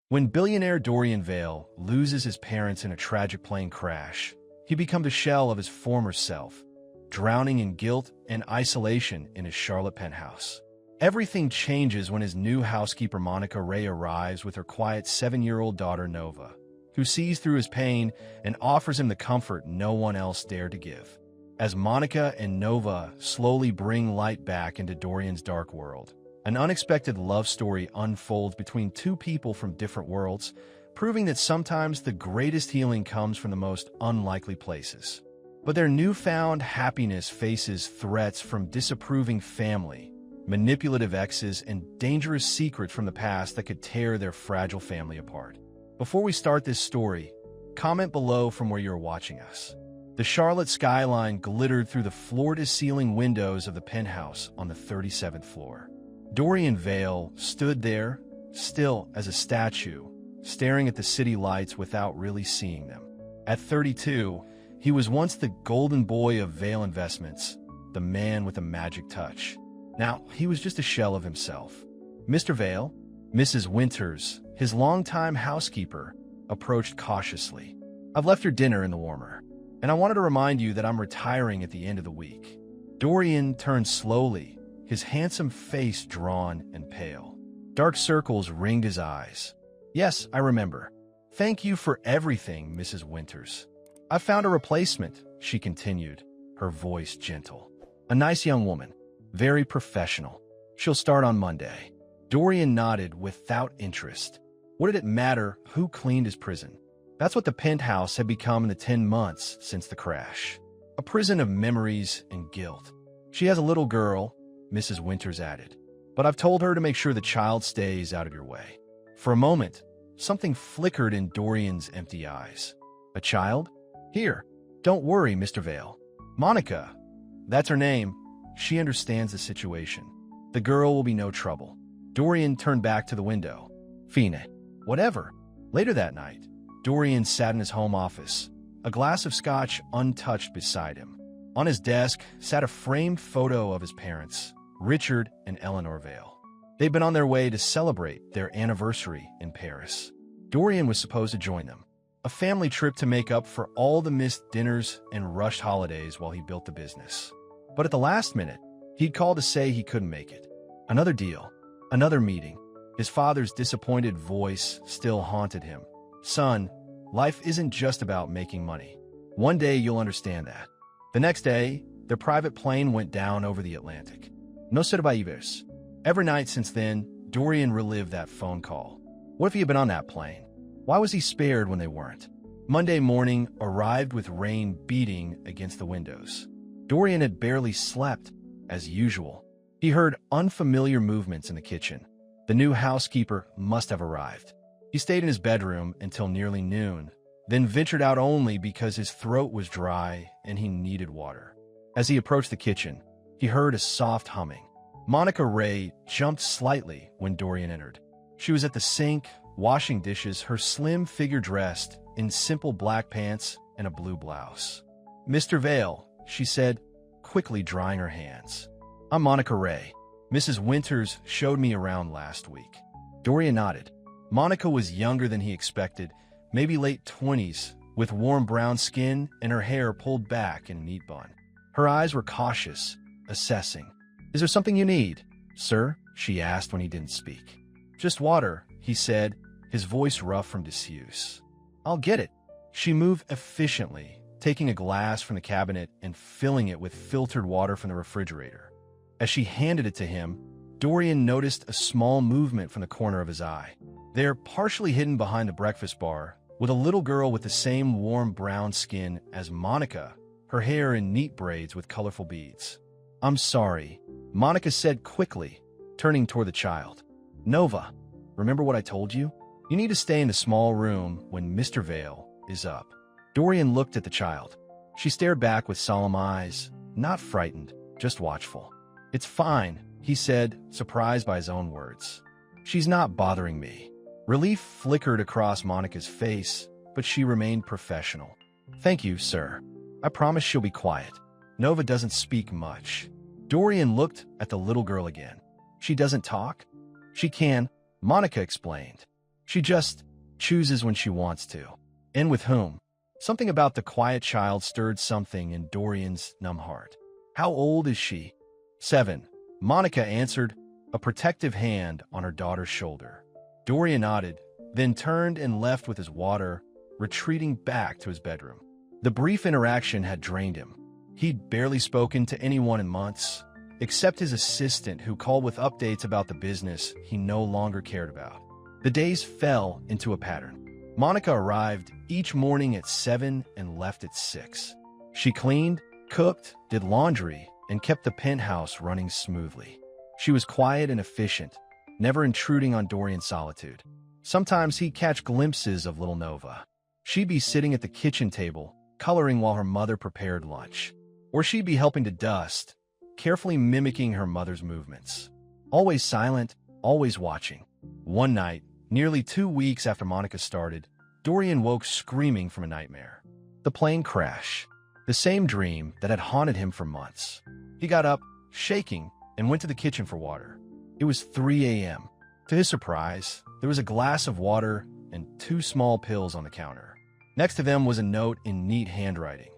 When billionaire Dorian Vale loses his parents in a tragic plane crash, he becomes a shell of his former self, drowning in guilt and isolation in his Charlotte penthouse. Everything changes when his new housekeeper Monica Ray arrives with her quiet 7-year-old daughter Nova, who sees through his pain and offers him the comfort no one else dared to give. As Monica and Nova slowly bring light back into Dorian's dark world, an unexpected love story unfolds between two people from different worlds, proving that sometimes the greatest healing comes from the most unlikely places. But their newfound happiness faces threats from disapproving family, manipulative exes, and dangerous secrets from the past that could tear their fragile family apart. Before we start this story, comment below from where you're watching us. The Charlotte skyline glittered through the floor-to-ceiling windows of the penthouse on the 37th floor. Dorian Vale stood there, still as a statue, staring at the city lights without really seeing them. At 32, he was once the golden boy of Vale Investments, the man with a magic touch. Now, he was just a shell of himself. Mr. Vale, Mrs. Winters, his longtime housekeeper, approached cautiously. "I've left your dinner in the warmer, and I wanted to remind you that I'm retiring at the end of the week." Dorian turned slowly, his handsome face drawn and pale. Dark circles ringed his eyes. "Yes, I remember. Thank you for everything, Mrs. Winters. I found a replacement," she continued, her voice gentle. "A nice young woman. Very professional. She'll start on Monday." Dorian nodded without interest. What did it matter who cleaned his prison? That's what the penthouse had become in the 10 months since the crash. A prison of memories and guilt. "She has a little girl," Mrs. Winters added, "but I've told her to make sure the child stays out of your way." For a moment, something flickered in Dorian's empty eyes. "A child? Here. Don't worry, Mr. Vale. Monica. That's her name. She understands the situation. The girl will be no trouble." Dorian turned back to the window. "Fine. Whatever." Later that night, Dorian sat in his home office, a glass of scotch untouched beside him. On his desk sat a framed photo of his parents, Richard and Eleanor Vale. They'd been on their way to celebrate their anniversary in Paris. Dorian was supposed to join them, a family trip to make up for all the missed dinners and rushed holidays while he built the business. But at the last minute, he'd called to say he couldn't make it. Another deal, another meeting. His father's disappointed voice still haunted him. "Son, life isn't just about making money. One day you'll understand that." The next day, their private plane went down over the Atlantic. No survivors. Every night since then, Dorian relived that phone call. What if he had been on that plane? Why was he spared when they weren't? Monday morning arrived with rain beating against the windows. Dorian had barely slept, as usual. He heard unfamiliar movements in the kitchen. The new housekeeper must have arrived. He stayed in his bedroom until nearly noon, then ventured out only because his throat was dry and he needed water. As he approached the kitchen, he heard a soft humming. Monica Ray jumped slightly when Dorian entered. She was at the sink, washing dishes, her slim figure dressed in simple black pants and a blue blouse. "Mr. Vale," she said, quickly drying her hands. "I'm Monica Ray. Mrs. Winters showed me around last week." Dorian nodded. Monica was younger than he expected, maybe late 20s, with warm brown skin and her hair pulled back in a neat bun. Her eyes were cautious, assessing. "Is there something you need, sir?" she asked when he didn't speak. "Just water," he said, his voice rough from disuse. "I'll get it." She moved efficiently, taking a glass from the cabinet and filling it with filtered water from the refrigerator. As she handed it to him, Dorian noticed a small movement from the corner of his eye. There, partially hidden behind the breakfast bar, with a little girl with the same warm brown skin as Monica, her hair in neat braids with colorful beads. "I'm sorry," Monica said quickly, turning toward the child. "Nova, remember what I told you? You need to stay in the small room when Mr. Vale is up." Dorian looked at the child. She stared back with solemn eyes, not frightened, just watchful. "It's fine," he said, surprised by his own words. "She's not bothering me." Relief flickered across Monica's face, but she remained professional. "Thank you, sir. I promise she'll be quiet." Nova doesn't speak much. Dorian looked at the little girl again. "She doesn't talk?" "She can," Monica explained. She just chooses when she wants to. And with whom? Something about the quiet child stirred something in Dorian's numb heart. How old is she? 7. Monica answered, a protective hand on her daughter's shoulder. Dorian nodded, then turned and left with his water, retreating back to his bedroom. The brief interaction had drained him. He'd barely spoken to anyone in months, except his assistant who called with updates about the business he no longer cared about. The days fell into a pattern. Monica arrived each morning at 7 and left at 6. She cleaned, cooked, did laundry, and kept the penthouse running smoothly. She was quiet and efficient, never intruding on Dorian's solitude. Sometimes he'd catch glimpses of little Nova. She'd be sitting at the kitchen table, coloring while her mother prepared lunch. Or she'd be helping to dust, carefully mimicking her mother's movements. Always silent, always watching. One night, nearly 2 weeks after Monica started, Dorian woke screaming from a nightmare. The plane crash. The same dream that had haunted him for months. He got up, shaking, and went to the kitchen for water. It was 3 a.m. To his surprise, there was a glass of water and 2 small pills on the counter. Next to them was a note in neat handwriting.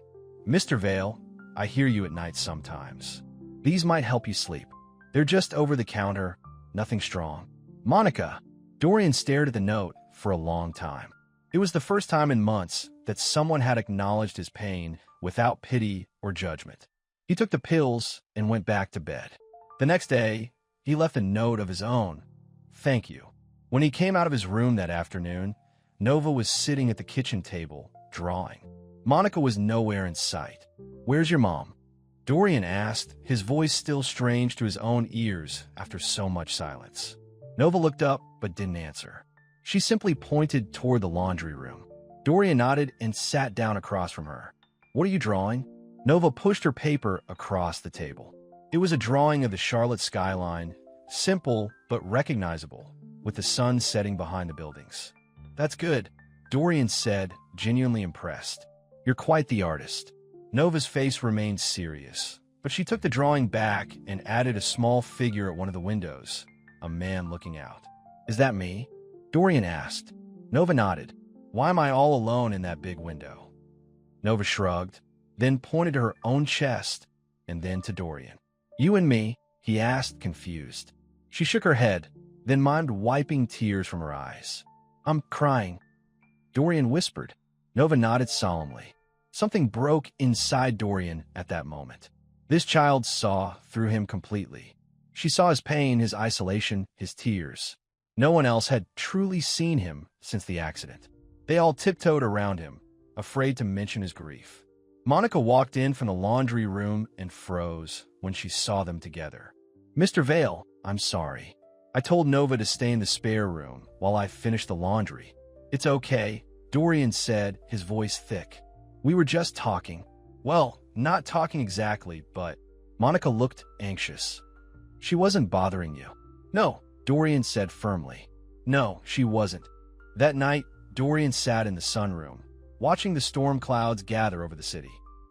Mr. Vale, I hear you at night sometimes. These might help you sleep. They're just over the counter, nothing strong. Monica. Dorian stared at the note for a long time. It was the first time in months that someone had acknowledged his pain without pity or judgment. He took the pills and went back to bed. The next day, he left a note of his own. Thank you. When he came out of his room that afternoon, Nova was sitting at the kitchen table, drawing. Monica was nowhere in sight. Where's your mom? Dorian asked, his voice still strange to his own ears after so much silence. Nova looked up but didn't answer. She simply pointed toward the laundry room. Dorian nodded and sat down across from her. What are you drawing? Nova pushed her paper across the table. It was a drawing of the Charlotte skyline, simple but recognizable, with the sun setting behind the buildings. That's good, Dorian said, genuinely impressed. You're quite the artist. Nova's face remained serious, but she took the drawing back and added a small figure at one of the windows, a man looking out. Is that me? Dorian asked. Nova nodded. Why am I all alone in that big window? Nova shrugged, then pointed to her own chest, and then to Dorian. You and me? He asked, confused. She shook her head, then mimed wiping tears from her eyes. I'm crying, Dorian whispered. Nova nodded solemnly. Something broke inside Dorian at that moment. This child saw through him completely. She saw his pain, his isolation, his tears. No one else had truly seen him since the accident. They all tiptoed around him, afraid to mention his grief. Monica walked in from the laundry room and froze when she saw them together. Mr. Vale, I'm sorry. I told Nova to stay in the spare room while I finished the laundry. It's okay, Dorian said, his voice thick. We were just talking. Well, not talking exactly, but Monica looked anxious. She wasn't bothering you. No, Dorian said firmly. No, she wasn't. That night, Dorian sat in the sunroom, watching the storm clouds gather over the city.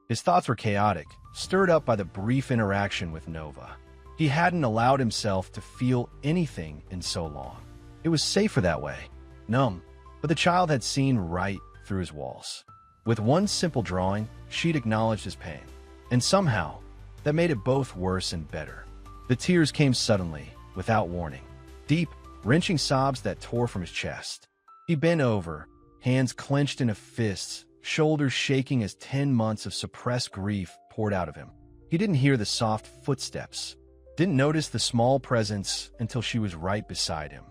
His thoughts were chaotic, stirred up by the brief interaction with Nova. He hadn't allowed himself to feel anything in so long. It was safer that way, numb, but the child had seen right through his walls. With one simple drawing, she'd acknowledged his pain. And somehow, that made it both worse and better. The tears came suddenly, without warning. Deep, wrenching sobs that tore from his chest. He bent over, hands clenched into fists, shoulders shaking as 10 months of suppressed grief poured out of him. He didn't hear the soft footsteps, didn't notice the small presence until she was right beside him.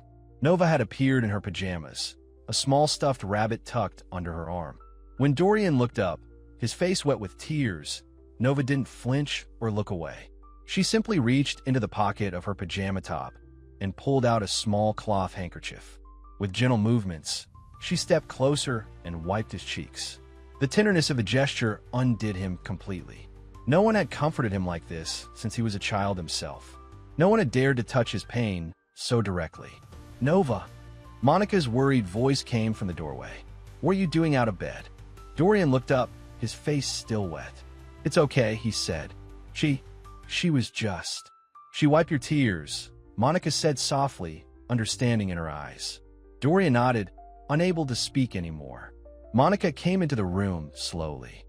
Nova had appeared in her pajamas, a small stuffed rabbit tucked under her arm. When Dorian looked up, his face wet with tears, Nova didn't flinch or look away. She simply reached into the pocket of her pajama top and pulled out a small cloth handkerchief. With gentle movements, she stepped closer and wiped his cheeks. The tenderness of the gesture undid him completely. No one had comforted him like this since he was a child himself. No one had dared to touch his pain so directly. Nova. Monica's worried voice came from the doorway. What are you doing out of bed? Dorian looked up, his face still wet. It's okay, he said. She was just. She wiped your tears, Monica said softly, understanding in her eyes. Dorian nodded, unable to speak anymore. Monica came into the room slowly.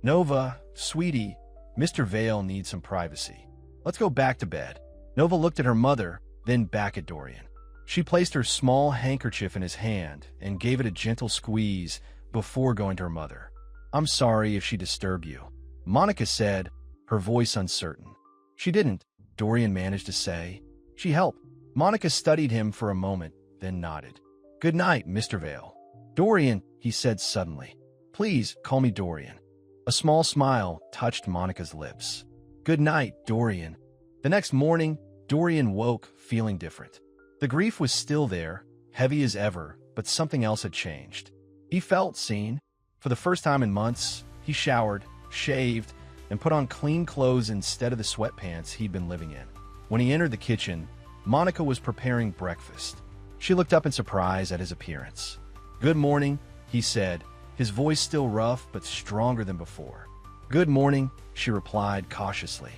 Nova, sweetie, Mr. Vale needs some privacy. Let's go back to bed. Nova looked at her mother, then back at Dorian. She placed her small handkerchief in his hand and gave it a gentle squeeze before going to her mother. I'm sorry if she disturbed you, Monica said, her voice uncertain. She didn't, Dorian managed to say. She helped. Monica studied him for a moment, then nodded. Good night, Mr. Vale. Dorian, he said suddenly. Please call me Dorian. A small smile touched Monica's lips. Good night, Dorian. The next morning, Dorian woke feeling different. The grief was still there, heavy as ever, but something else had changed. He felt seen. For the first time in months, he showered, shaved, and put on clean clothes instead of the sweatpants he'd been living in. When he entered the kitchen, Monica was preparing breakfast. She looked up in surprise at his appearance. Good morning, he said, his voice still rough but stronger than before. Good morning, she replied cautiously.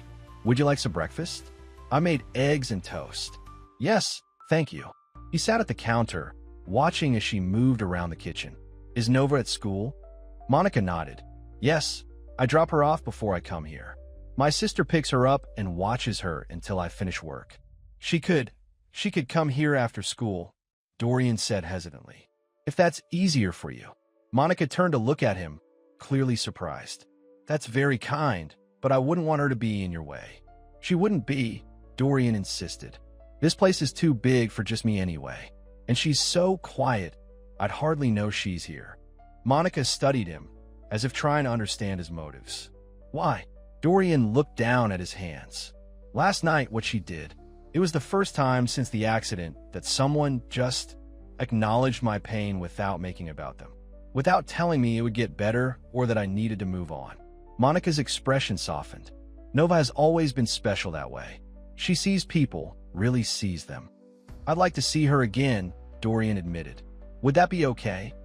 Would you like some breakfast? I made eggs and toast. Yes, thank you. He sat at the counter, watching as she moved around the kitchen. Is Nova at school? Monica nodded. Yes, I drop her off before I come here. My sister picks her up and watches her until I finish work. She could come here after school, Dorian said hesitantly. If that's easier for you. Monica turned to look at him, clearly surprised. That's very kind, but I wouldn't want her to be in your way. She wouldn't be, Dorian insisted. This place is too big for just me anyway, and she's so quiet, I'd hardly know she's here. Monica studied him, as if trying to understand his motives. Why? Dorian looked down at his hands. Last night, what she did, it was the first time since the accident that someone just acknowledged my pain without making about them, without telling me it would get better or that I needed to move on. Monica's expression softened. Nova has always been special that way. She sees people, really sees them. I'd like to see her again, Dorian admitted. Would that be okay?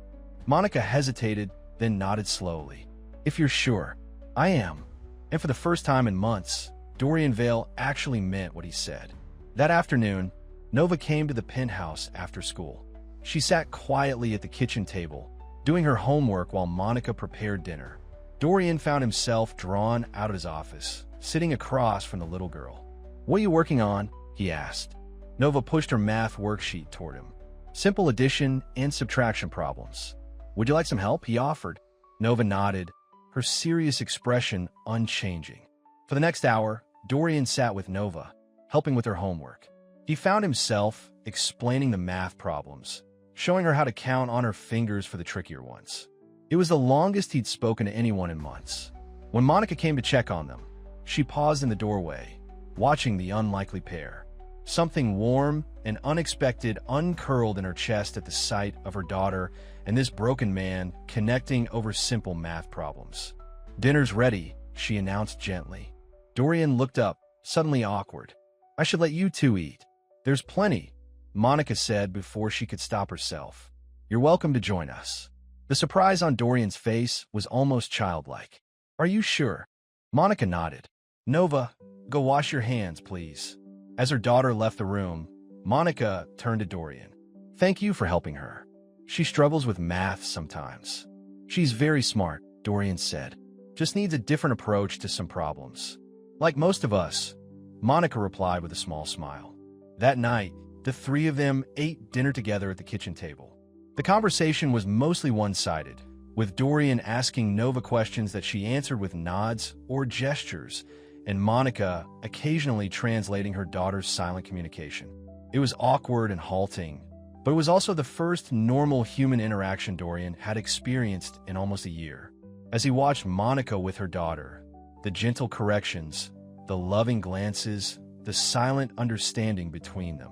Monica hesitated, then nodded slowly. If you're sure. I am. And for the first time in months, Dorian Vale actually meant what he said. That afternoon, Nova came to the penthouse after school. She sat quietly at the kitchen table, doing her homework while Monica prepared dinner. Dorian found himself drawn out of his office, sitting across from the little girl. What are you working on? He asked. Nova pushed her math worksheet toward him. Simple addition and subtraction problems. Would you like some help? He offered. Nova nodded, her serious expression unchanging. For the next hour, Dorian sat with Nova, helping with her homework. He found himself explaining the math problems, showing her how to count on her fingers for the trickier ones. It was the longest he'd spoken to anyone in months. When Monica came to check on them, she paused in the doorway, watching the unlikely pair. Something warm and unexpected uncurled in her chest at the sight of her daughter and this broken man connecting over simple math problems. Dinner's ready, she announced gently. Dorian looked up, suddenly awkward. I should let you two eat. There's plenty, Monica said before she could stop herself. You're welcome to join us. The surprise on Dorian's face was almost childlike. Are you sure? Monica nodded. Nova, go wash your hands, please. As her daughter left the room, Monica turned to Dorian. Thank you for helping her. She struggles with math sometimes. She's very smart, Dorian said. Just needs a different approach to some problems. Like most of us, Monica replied with a small smile. That night, the three of them ate dinner together at the kitchen table. The conversation was mostly one-sided, with Dorian asking Nova questions that she answered with nods or gestures, and Monica occasionally translating her daughter's silent communication. It was awkward and halting, but it was also the first normal human interaction Dorian had experienced in almost a year. As he watched Monica with her daughter, the gentle corrections, the loving glances, the silent understanding between them,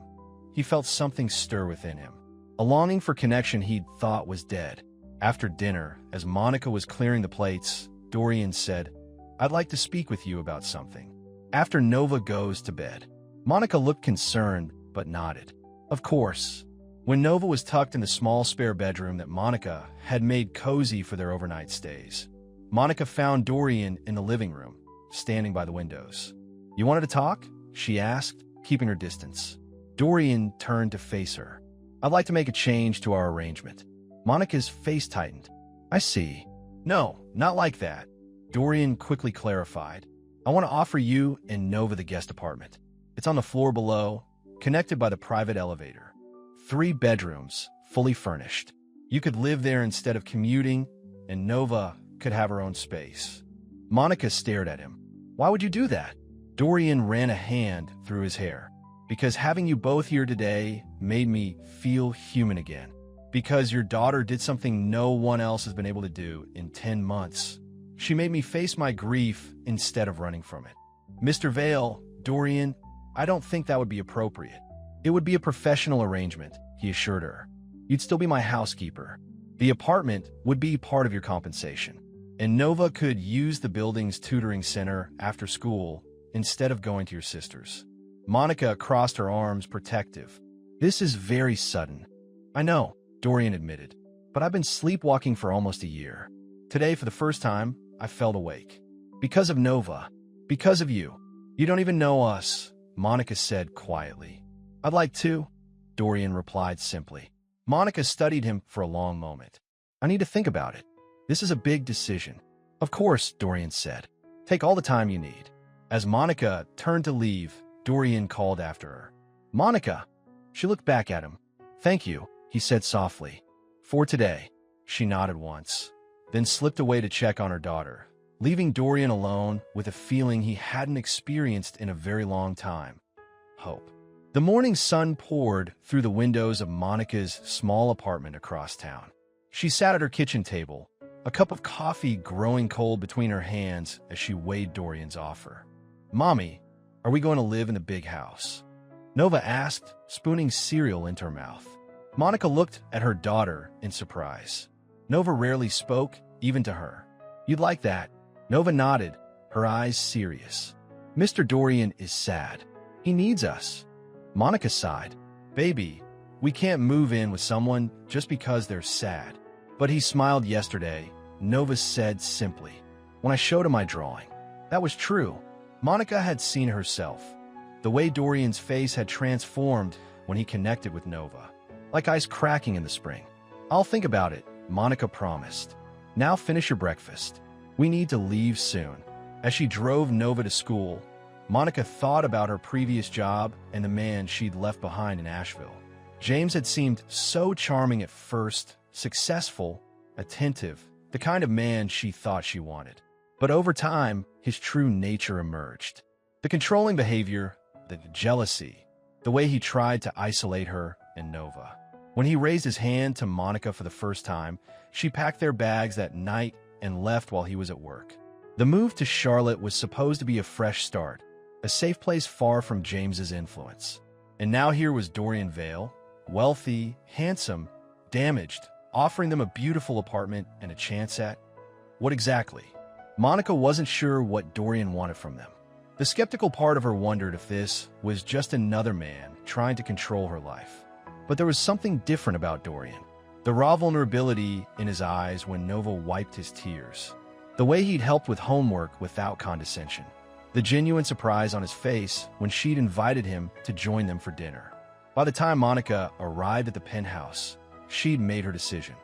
he felt something stir within him, a longing for connection he'd thought was dead. After dinner, as Monica was clearing the plates, Dorian said, I'd like to speak with you about something. After Nova goes to bed. Monica looked concerned, but nodded. Of course. When Nova was tucked in the small spare bedroom that Monica had made cozy for their overnight stays, Monica found Dorian in the living room, standing by the windows. You wanted to talk? She asked, keeping her distance. Dorian turned to face her. I'd like to make a change to our arrangement. Monica's face tightened. I see. No, not like that. Dorian quickly clarified. I want to offer you and Nova the guest apartment. It's on the floor below, connected by the private elevator. 3 bedrooms, fully furnished. You could live there instead of commuting, and Nova could have her own space. Monica stared at him. Why would you do that? Dorian ran a hand through his hair. Because having you both here today made me feel human again. Because your daughter did something no one else has been able to do in 10 months. She made me face my grief instead of running from it. Mr. Vale, Dorian, I don't think that would be appropriate. It would be a professional arrangement, he assured her. You'd still be my housekeeper. The apartment would be part of your compensation. And Nova could use the building's tutoring center after school instead of going to your sister's. Monica crossed her arms, protective. This is very sudden. I know, Dorian admitted, but I've been sleepwalking for almost a year. Today, for the first time, I felt awake. Because of Nova. Because of you. You don't even know us, Monica said quietly. I'd like to, Dorian replied simply. Monica studied him for a long moment. I need to think about it. This is a big decision. Of course, Dorian said. Take all the time you need. As Monica turned to leave, Dorian called after her. Monica! She looked back at him. Thank you, he said softly. For today. She nodded once, then slipped away to check on her daughter, leaving Dorian alone with a feeling he hadn't experienced in a very long time. Hope. The morning sun poured through the windows of Monica's small apartment across town. She sat at her kitchen table, a cup of coffee growing cold between her hands as she weighed Dorian's offer. Mommy, are we going to live in the big house? Nova asked, spooning cereal into her mouth. Monica looked at her daughter in surprise. Nova rarely spoke, even to her. You'd like that? Nova nodded, her eyes serious. Mr. Dorian is sad. He needs us. Monica sighed. Baby, we can't move in with someone just because they're sad. But he smiled yesterday, Nova said simply. When I showed him my drawing. That was true. Monica had seen herself. The way Dorian's face had transformed when he connected with Nova. Like ice cracking in the spring. I'll think about it, Monica promised. Now finish your breakfast. We need to leave soon. As she drove Nova to school, Monica thought about her previous job and the man she'd left behind in Asheville. James had seemed so charming at first, successful, attentive, the kind of man she thought she wanted. But over time, his true nature emerged. The controlling behavior, the jealousy, the way he tried to isolate her and Nova. When he raised his hand to Monica for the first time, she packed their bags that night and left while he was at work. The move to Charlotte was supposed to be a fresh start, a safe place far from James's influence. And now here was Dorian Vale, wealthy, handsome, damaged, offering them a beautiful apartment and a chance at what exactly? Monica wasn't sure what Dorian wanted from them. The skeptical part of her wondered if this was just another man trying to control her life. But there was something different about Dorian. The raw vulnerability in his eyes when Nova wiped his tears. The way he'd helped with homework without condescension. The genuine surprise on his face when she'd invited him to join them for dinner. By the time Monica arrived at the penthouse, she'd made her decision.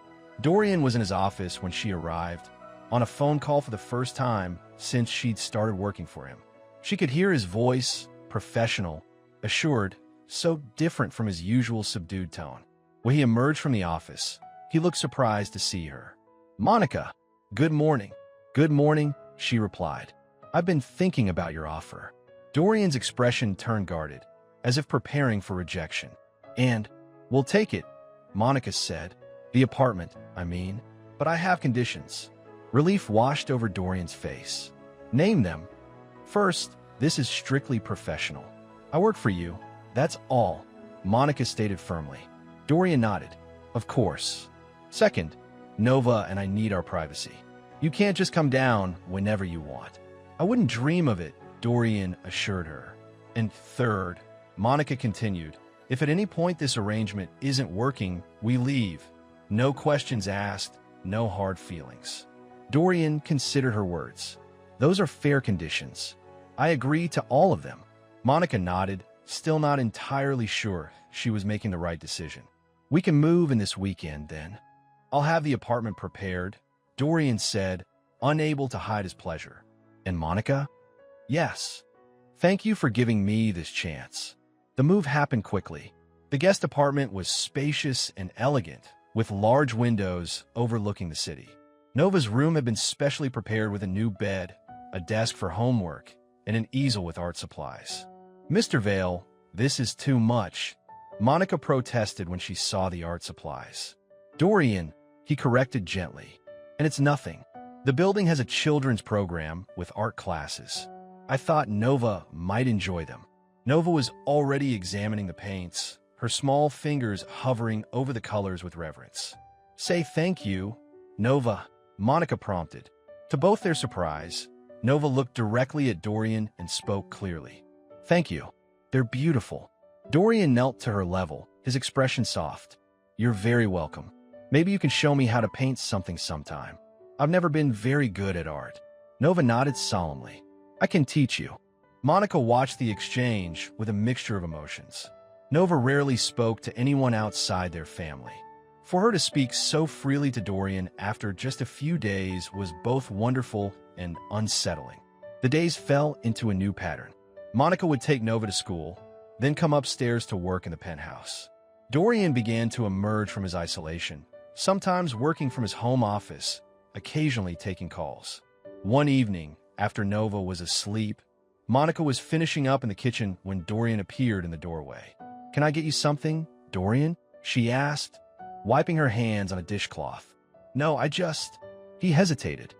Dorian was in his office when she arrived, on a phone call for the first time since she'd started working for him. She could hear his voice, professional, assured, so different from his usual subdued tone. When he emerged from the office, he looked surprised to see her. Monica, good morning. Good morning, she replied. I've been thinking about your offer. Dorian's expression turned guarded, as if preparing for rejection. And, we'll take it, Monica said. The apartment, I mean. But I have conditions. Relief washed over Dorian's face. Name them. First, this is strictly professional. I work for you. That's all, Monica stated firmly. Dorian nodded. Of course. Second, Nova and I need our privacy. You can't just come down whenever you want. I wouldn't dream of it, Dorian assured her. And third, Monica continued, if at any point this arrangement isn't working, we leave. No questions asked, no hard feelings. Dorian considered her words. Those are fair conditions. I agree to all of them. Monica nodded, still not entirely sure she was making the right decision. We can move in this weekend, then. I'll have the apartment prepared, Dorian said, unable to hide his pleasure. And Monica? Yes. Thank you for giving me this chance. The move happened quickly. The guest apartment was spacious and elegant, with large windows overlooking the city. Nova's room had been specially prepared with a new bed, a desk for homework, and an easel with art supplies. Mr. Vale, this is too much, Monica protested when she saw the art supplies. Dorian, he corrected gently. And it's nothing. The building has a children's program with art classes. I thought Nova might enjoy them. Nova was already examining the paints, her small fingers hovering over the colors with reverence. Say thank you, Nova, Monica prompted. To both their surprise, Nova looked directly at Dorian and spoke clearly. Thank you. They're beautiful. Dorian knelt to her level, his expression soft. You're very welcome. Maybe you can show me how to paint something sometime. I've never been very good at art. Nova nodded solemnly. I can teach you. Monica watched the exchange with a mixture of emotions. Nova rarely spoke to anyone outside their family. For her to speak so freely to Dorian after just a few days was both wonderful and unsettling. The days fell into a new pattern. Monica would take Nova to school, then come upstairs to work in the penthouse. Dorian began to emerge from his isolation, sometimes working from his home office, occasionally taking calls. One evening, after Nova was asleep, Monica was finishing up in the kitchen when Dorian appeared in the doorway. Can I get you something, Dorian? She asked, wiping her hands on a dishcloth. No, He hesitated.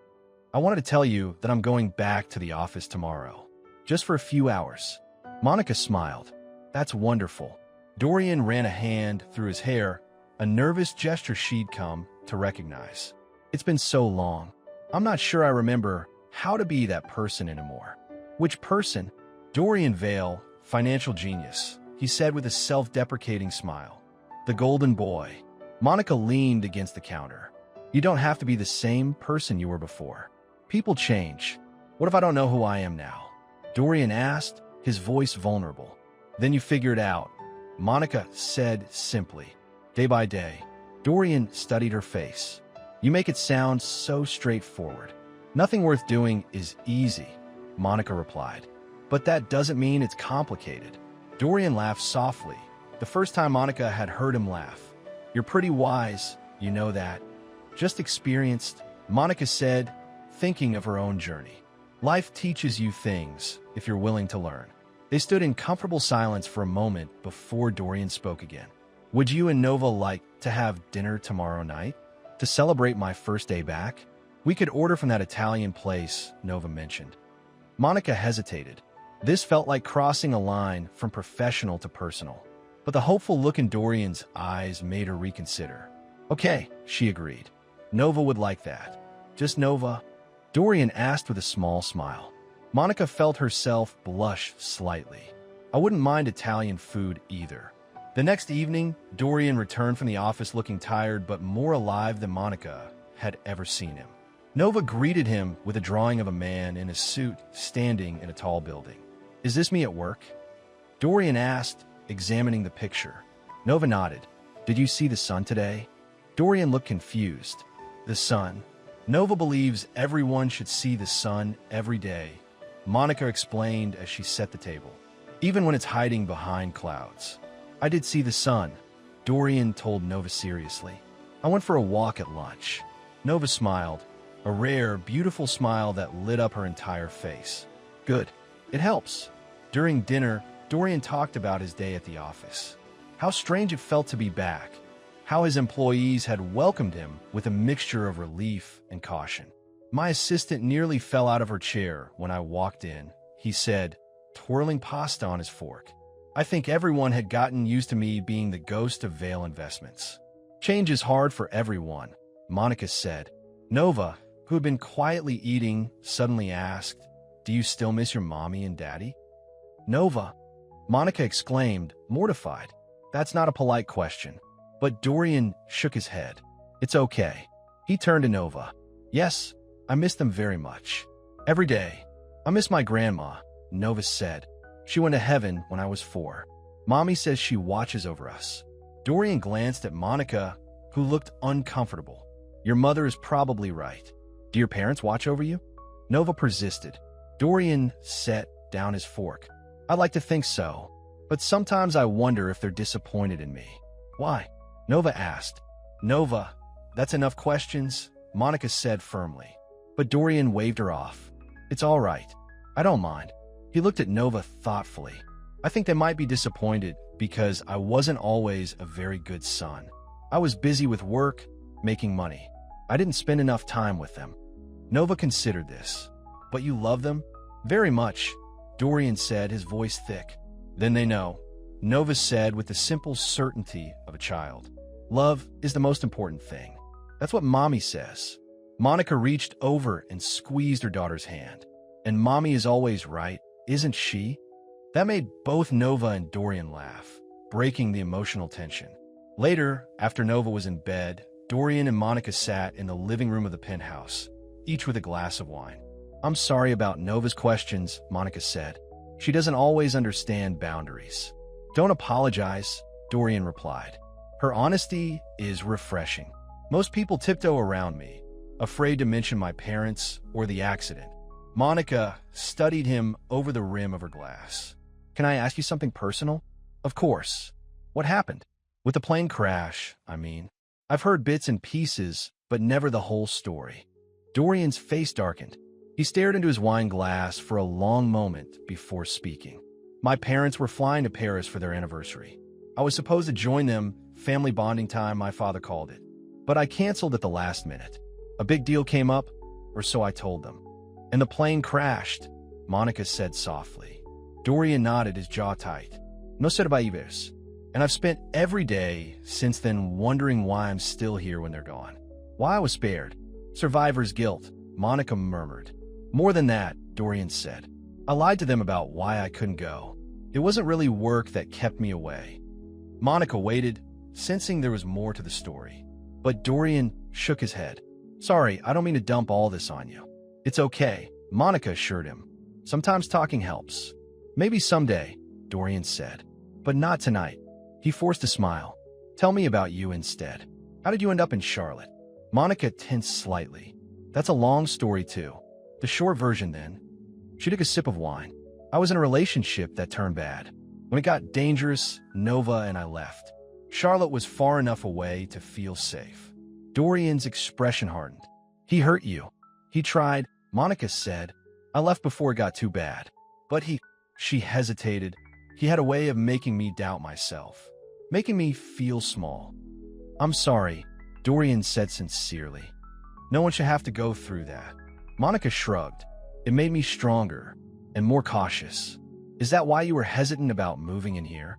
I wanted to tell you that I'm going back to the office tomorrow, just for a few hours. Monica smiled. That's wonderful. Dorian ran a hand through his hair, a nervous gesture she'd come to recognize. It's been so long. I'm not sure I remember how to be that person anymore. Which person? Dorian Vale, financial genius, he said with a self-deprecating smile. The golden boy. Monica leaned against the counter. You don't have to be the same person you were before. People change. What if I don't know who I am now? Dorian asked, his voice vulnerable. Then you figure it out, Monica said simply. Day by day. Dorian studied her face. You make it sound so straightforward. Nothing worth doing is easy, Monica replied. But that doesn't mean it's complicated. Dorian laughed softly, the first time Monica had heard him laugh. You're pretty wise, you know that. Just experienced, Monica said, thinking of her own journey. Life teaches you things if you're willing to learn. They stood in comfortable silence for a moment before Dorian spoke again. Would you and Nova like to have dinner tomorrow night? To celebrate my first day back? We could order from that Italian place, Nova mentioned. Monica hesitated. This felt like crossing a line from professional to personal. But the hopeful look in Dorian's eyes made her reconsider. Okay, she agreed. Nova would like that. Just Nova? Dorian asked with a small smile. Monica felt herself blush slightly. I wouldn't mind Italian food either. The next evening, Dorian returned from the office looking tired but more alive than Monica had ever seen him. Nova greeted him with a drawing of a man in a suit standing in a tall building. Is this me at work? Dorian asked, examining the picture. Nova nodded. Did you see the sun today? Dorian looked confused. The sun? Nova believes everyone should see the sun every day, Monica explained as she set the table. Even when it's hiding behind clouds. I did see the sun, Dorian told Nova seriously. I went for a walk at lunch. Nova smiled, a rare, beautiful smile that lit up her entire face. Good. It helps. During dinner, Dorian talked about his day at the office. How strange it felt to be back. How his employees had welcomed him with a mixture of relief and caution. My assistant nearly fell out of her chair when I walked in, he said, twirling pasta on his fork. I think everyone had gotten used to me being the ghost of Vale Investments. Change is hard for everyone, Monica said. Nova, who had been quietly eating, suddenly asked, Do you still miss your mommy and daddy? Nova, Monica exclaimed, mortified. That's not a polite question. But Dorian shook his head. It's okay. He turned to Nova. Yes, I miss them very much. Every day. I miss my grandma, Nova said. She went to heaven when I was 4. Mommy says she watches over us. Dorian glanced at Monica, who looked uncomfortable. Your mother is probably right. Do your parents watch over you? Nova persisted. Dorian set down his fork. I'd like to think so, but sometimes I wonder if they're disappointed in me. Why? Nova asked. Nova, that's enough questions, Monica said firmly. But Dorian waved her off. It's all right. I don't mind. He looked at Nova thoughtfully. I think they might be disappointed because I wasn't always a very good son. I was busy with work, making money. I didn't spend enough time with them. Nova considered this. But you love them? Very much, Dorian said, his voice thick. Then they know, Nova said with the simple certainty of a child. Love is the most important thing. That's what Mommy says. Monica reached over and squeezed her daughter's hand. And Mommy is always right, isn't she? That made both Nova and Dorian laugh, breaking the emotional tension. Later, after Nova was in bed, Dorian and Monica sat in the living room of the penthouse, each with a glass of wine. I'm sorry about Nova's questions, Monica said. She doesn't always understand boundaries. Don't apologize, Dorian replied. Her honesty is refreshing. Most people tiptoe around me, afraid to mention my parents or the accident. Monica studied him over the rim of her glass. Can I ask you something personal? Of course. What happened? With the plane crash, I mean. I've heard bits and pieces, but never the whole story. Dorian's face darkened. He stared into his wine glass for a long moment before speaking. My parents were flying to Paris for their anniversary. I was supposed to join them, family bonding time, my father called it. But I canceled at the last minute. A big deal came up, or so I told them. And the plane crashed, Monica said softly. Dorian nodded, his jaw tight. No survivors. And I've spent every day since then wondering why I'm still here when they're gone. Why I was spared. Survivor's guilt, Monica murmured. More than that, Dorian said. I lied to them about why I couldn't go. It wasn't really work that kept me away. Monica waited, sensing there was more to the story. But Dorian shook his head. Sorry, I don't mean to dump all this on you. It's okay, Monica assured him. Sometimes talking helps. Maybe someday, Dorian said. But not tonight. He forced a smile. Tell me about you instead. How did you end up in Charlotte? Monica tensed slightly. That's a long story too. The short version then. She took a sip of wine. I was in a relationship that turned bad. When it got dangerous, Nova and I left. Charlotte was far enough away to feel safe. Dorian's expression hardened. He hurt you. He tried, Monica said. I left before it got too bad. But she hesitated. He had a way of making me doubt myself, making me feel small. I'm sorry, Dorian said sincerely. No one should have to go through that. Monica shrugged. It made me stronger and more cautious. Is that why you were hesitant about moving in here?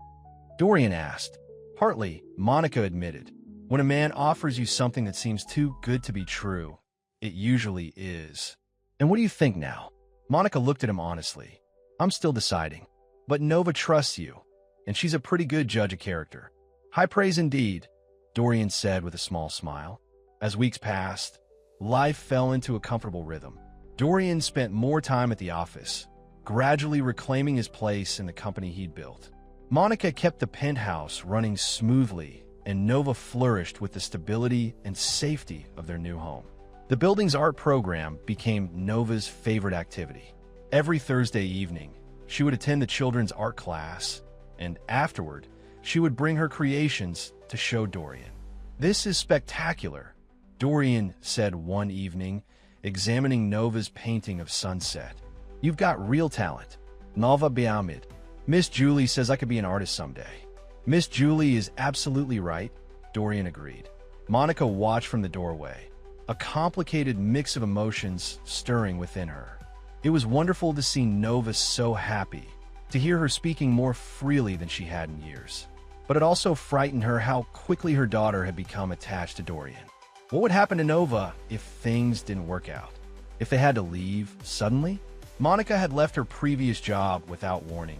Dorian asked. Partly, Monica admitted. When a man offers you something that seems too good to be true, it usually is. And what do you think now? Monica looked at him honestly. I'm still deciding. But Nova trusts you, and she's a pretty good judge of character. High praise indeed, Dorian said with a small smile. As weeks passed, life fell into a comfortable rhythm. Dorian spent more time at the office, gradually reclaiming his place in the company he'd built. Monica kept the penthouse running smoothly, and Nova flourished with the stability and safety of their new home. The building's art program became Nova's favorite activity. Every Thursday evening, she would attend the children's art class, and afterward, she would bring her creations to show Dorian. This is spectacular, Dorian said one evening, examining Nova's painting of sunset. You've got real talent. Nova Biamid. Miss Julie says I could be an artist someday. Miss Julie is absolutely right, Dorian agreed. Monica watched from the doorway, a complicated mix of emotions stirring within her. It was wonderful to see Nova so happy, to hear her speaking more freely than she had in years. But it also frightened her how quickly her daughter had become attached to Dorian. What would happen to Nova if things didn't work out? If they had to leave suddenly? Monica had left her previous job without warning,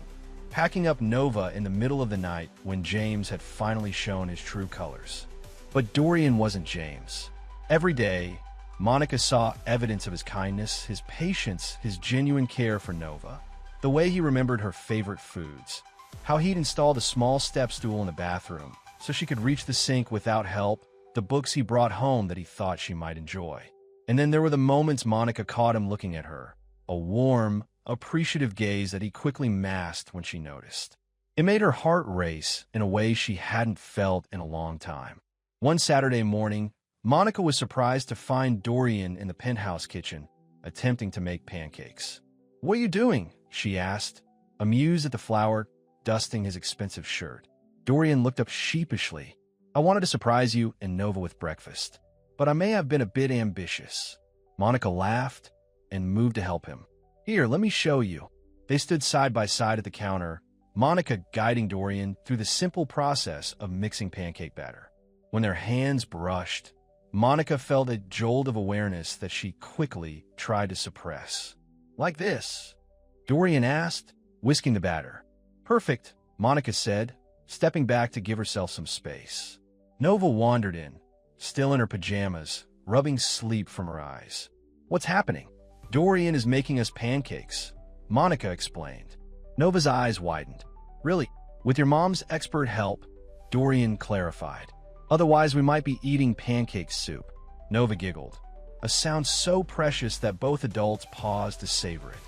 packing up Nova in the middle of the night when James had finally shown his true colors. But Dorian wasn't James. Every day, Monica saw evidence of his kindness, his patience, his genuine care for Nova. The way he remembered her favorite foods, how he'd installed a small step stool in the bathroom, so she could reach the sink without help, the books he brought home that he thought she might enjoy. And then there were the moments Monica caught him looking at her, a warm, appreciative gaze that he quickly masked when she noticed. It made her heart race in a way she hadn't felt in a long time. One Saturday morning, Monica was surprised to find Dorian in the penthouse kitchen, attempting to make pancakes. "What are you doing?" she asked, amused at the flour dusting his expensive shirt. Dorian looked up sheepishly. "I wanted to surprise you and Nova with breakfast, but I may have been a bit ambitious." Monica laughed and moved to help him. "Here, let me show you." They stood side by side at the counter, Monica guiding Dorian through the simple process of mixing pancake batter. When their hands brushed, Monica felt a jolt of awareness that she quickly tried to suppress. "Like this?" Dorian asked, whisking the batter. "Perfect," Monica said, stepping back to give herself some space. Nova wandered in, still in her pajamas, rubbing sleep from her eyes. "What's happening?" "Dorian is making us pancakes," Monica explained. Nova's eyes widened. "Really? With your mom's expert help?" Dorian clarified. "Otherwise, we might be eating pancake soup." Nova giggled, a sound so precious that both adults paused to savor it.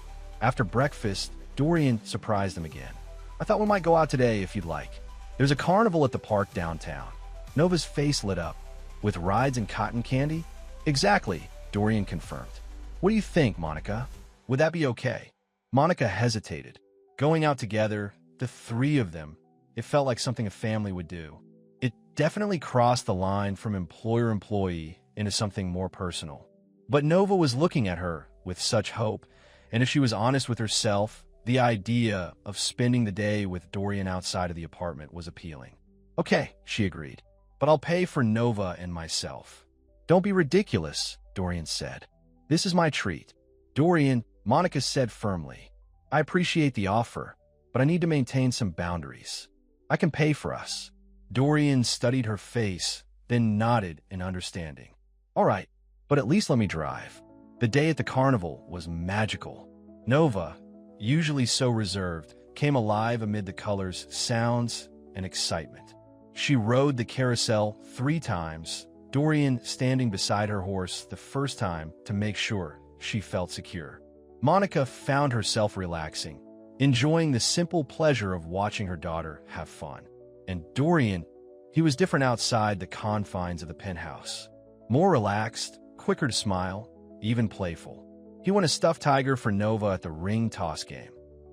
After breakfast, Dorian surprised them again. "I thought we might go out today if you'd like. There's a carnival at the park downtown." Nova's face lit up. "With rides and cotton candy?" "Exactly," Dorian confirmed. "What do you think, Monica? Would that be okay?" Monica hesitated. Going out together, the three of them, it felt like something a family would do. It definitely crossed the line from employer-employee into something more personal. But Nova was looking at her with such hope, and if she was honest with herself, the idea of spending the day with Dorian outside of the apartment was appealing. "Okay," she agreed, "but I'll pay for Nova and myself." "Don't be ridiculous," Dorian said. "This is my treat." "Dorian," Monica said firmly, "I appreciate the offer, but I need to maintain some boundaries. I can pay for us." Dorian studied her face, then nodded in understanding. "All right, but at least let me drive." The day at the carnival was magical. Nova, usually so reserved, came alive amid the colors, sounds, and excitement. She rode the carousel 3 times, Dorian standing beside her horse the first time to make sure she felt secure. Monica found herself relaxing, enjoying the simple pleasure of watching her daughter have fun. And Dorian, he was different outside the confines of the penthouse. More relaxed, quicker to smile, even playful. He won a stuffed tiger for Nova at the ring toss game,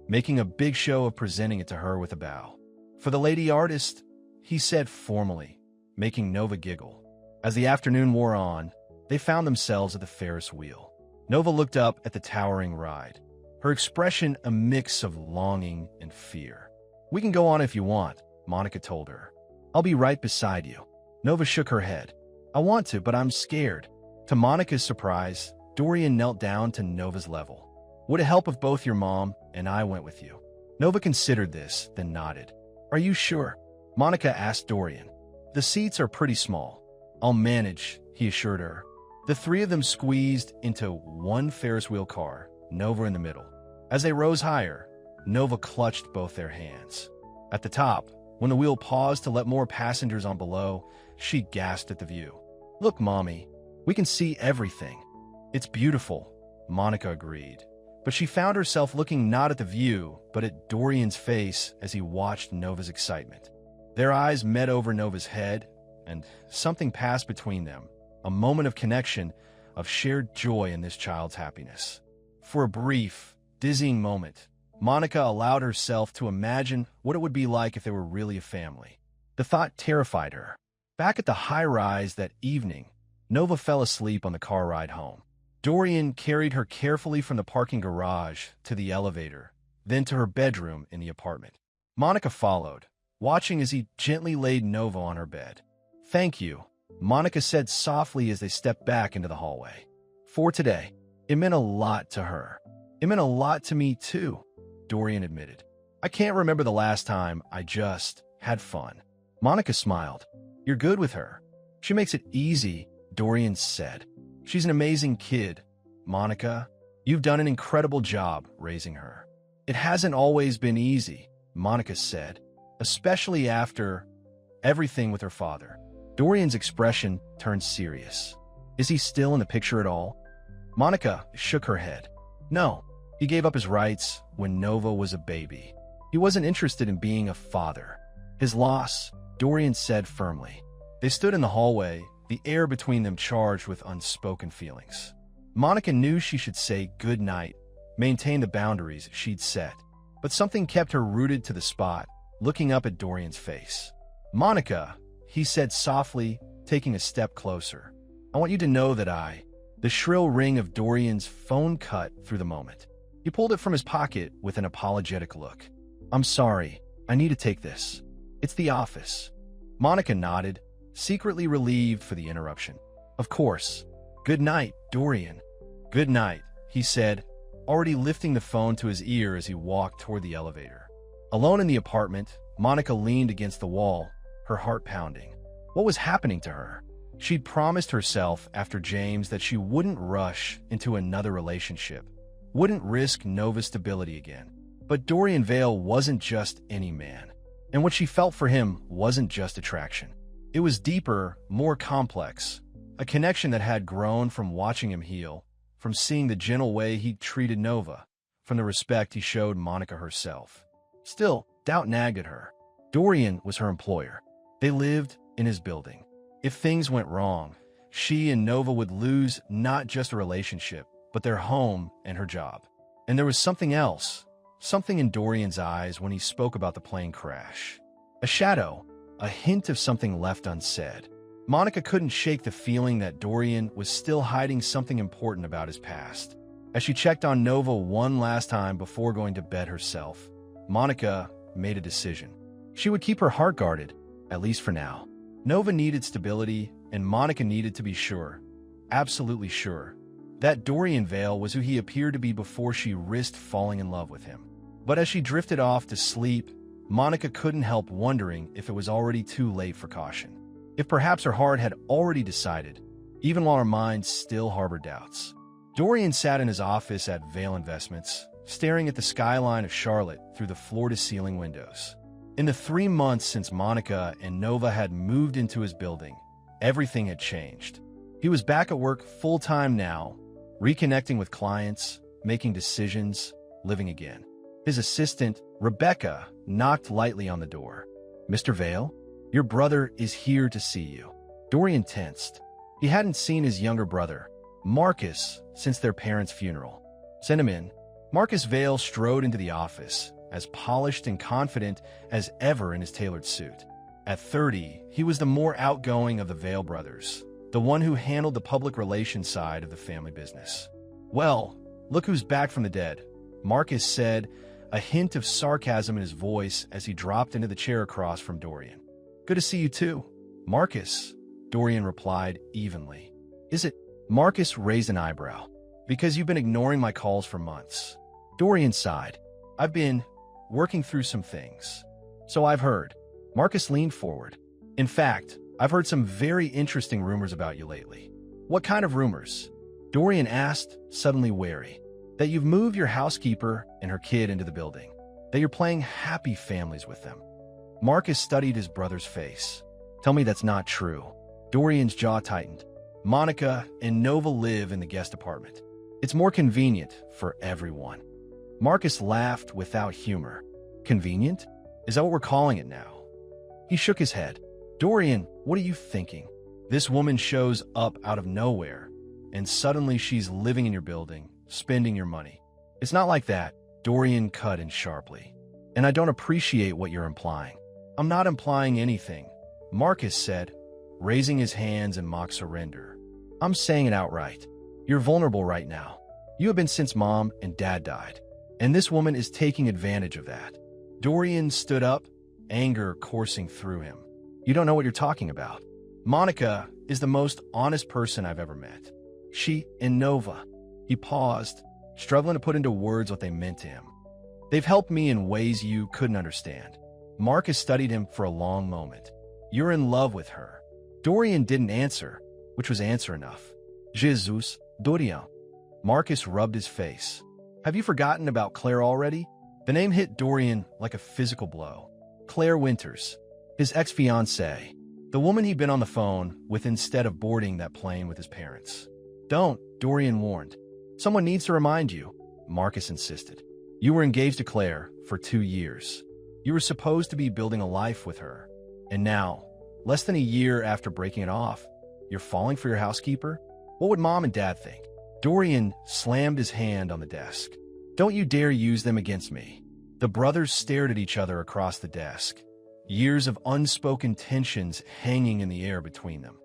making a big show of presenting it to her with a bow. "For the lady artist," he said formally, making Nova giggle. As the afternoon wore on, they found themselves at the Ferris wheel. Nova looked up at the towering ride, her expression a mix of longing and fear. "We can go on if you want," Monica told her. "I'll be right beside you." Nova shook her head. "I want to, but I'm scared." To Monica's surprise, Dorian knelt down to Nova's level. "Would it help if both your mom and I went with you?" Nova considered this, then nodded. "Are you sure?" Monica asked Dorian. "The seats are pretty small." "I'll manage," he assured her. The three of them squeezed into one Ferris wheel car, Nova in the middle. As they rose higher, Nova clutched both their hands. At the top, when the wheel paused to let more passengers on below, she gasped at the view. "Look, Mommy, we can see everything." "It's beautiful," Monica agreed. But she found herself looking not at the view, but at Dorian's face as he watched Nova's excitement. Their eyes met over Nova's head, and something passed between them, a moment of connection, of shared joy in this child's happiness. For a brief, dizzying moment, Monica allowed herself to imagine what it would be like if they were really a family. The thought terrified her. Back at the high-rise that evening, Nova fell asleep on the car ride home. Dorian carried her carefully from the parking garage to the elevator, then to her bedroom in the apartment. Monica followed, watching as he gently laid Nova on her bed. "Thank you," Monica said softly as they stepped back into the hallway. "For today." It meant a lot to her. "It meant a lot to me, too," Dorian admitted. "I can't remember the last time I just had fun." Monica smiled. "You're good with her. She makes it easy," Dorian said. "She's an amazing kid. Monica, you've done an incredible job raising her." "It hasn't always been easy," Monica said, "especially after everything with her father. Dorian's expression turned serious. Is he still in the picture at all? Monica shook her head. No, he gave up his rights when Nova was a baby. He wasn't interested in being a father. His loss, Dorian said firmly. They stood in the hallway, the air between them charged with unspoken feelings. Monica knew she should say good night, maintain the boundaries she'd set. But something kept her rooted to the spot, looking up at Dorian's face. Monica, he said softly, taking a step closer. I want you to know that The shrill ring of Dorian's phone cut through the moment. He pulled it from his pocket with an apologetic look. I'm sorry, I need to take this. It's the office. Monica nodded, secretly relieved for the interruption. Of course. Good night, Dorian. Good night, he said, already lifting the phone to his ear as he walked toward the elevator. Alone in the apartment, Monica leaned against the wall, her heart pounding. What was happening to her? She'd promised herself after James that she wouldn't rush into another relationship, wouldn't risk Nova's stability again. But Dorian Vale wasn't just any man. And what she felt for him wasn't just attraction. It was deeper, more complex, a connection that had grown from watching him heal, from seeing the gentle way he treated Nova, from the respect he showed Monica herself. Still, doubt nagged at her. Dorian was her employer. They lived in his building. If things went wrong, she and Nova would lose not just a relationship, but their home and her job. And there was something else, something in Dorian's eyes when he spoke about the plane crash. A shadow, a hint of something left unsaid. Monica couldn't shake the feeling that Dorian was still hiding something important about his past. As she checked on Nova one last time before going to bed herself, Monica made a decision. She would keep her heart guarded, at least for now. Nova needed stability, and Monica needed to be sure, absolutely sure, that Dorian Vale was who he appeared to be before she risked falling in love with him. But as she drifted off to sleep, Monica couldn't help wondering if it was already too late for caution. If perhaps her heart had already decided, even while her mind still harbored doubts. Dorian sat in his office at Vale Investments, staring at the skyline of Charlotte through the floor-to-ceiling windows. In the 3 months since Monica and Nova had moved into his building, everything had changed. He was back at work full-time now, reconnecting with clients, making decisions, living again. His assistant, Rebecca, knocked lightly on the door. Mr. Vale, your brother is here to see you. Dorian tensed. He hadn't seen his younger brother, Marcus, since their parents' funeral. Send him in. Marcus Vale strode into the office, as polished and confident as ever in his tailored suit. At 30, he was the more outgoing of the Vale brothers, the one who handled the public relations side of the family business. Well, look who's back from the dead, Marcus said, a hint of sarcasm in his voice as he dropped into the chair across from Dorian. Good to see you too, Marcus, Dorian replied evenly. Is it? Marcus raised an eyebrow. Because you've been ignoring my calls for months. Dorian sighed. I've been working through some things. So I've heard. Marcus leaned forward. In fact, I've heard some very interesting rumors about you lately. What kind of rumors? Dorian asked, suddenly wary. That you've moved your housekeeper and her kid into the building. That you're playing happy families with them. Marcus studied his brother's face. Tell me that's not true. Dorian's jaw tightened. Monica and Nova live in the guest apartment. It's more convenient for everyone. Marcus laughed without humor. Convenient? Is that what we're calling it now? He shook his head. Dorian, what are you thinking? This woman shows up out of nowhere, and suddenly she's living in your building, spending your money. It's not like that, Dorian cut in sharply. And I don't appreciate what you're implying. I'm not implying anything, Marcus said, raising his hands in mock surrender. I'm saying it outright. You're vulnerable right now. You have been since Mom and Dad died. And this woman is taking advantage of that. Dorian stood up, anger coursing through him. You don't know what you're talking about. Monica is the most honest person I've ever met. She and Nova. He paused, struggling to put into words what they meant to him. They've helped me in ways you couldn't understand. Marcus studied him for a long moment. You're in love with her. Dorian didn't answer, which was answer enough. Jesus, Dorian. Marcus rubbed his face. Have you forgotten about Claire already? The name hit Dorian like a physical blow. Claire Winters. His ex-fiancée, the woman he'd been on the phone with instead of boarding that plane with his parents. Don't, Dorian warned. Someone needs to remind you, Marcus insisted. You were engaged to Claire for 2 years. You were supposed to be building a life with her. And now, less than a year after breaking it off, you're falling for your housekeeper? What would Mom and Dad think? Dorian slammed his hand on the desk. Don't you dare use them against me. The brothers stared at each other across the desk, years of unspoken tensions hanging in the air between them.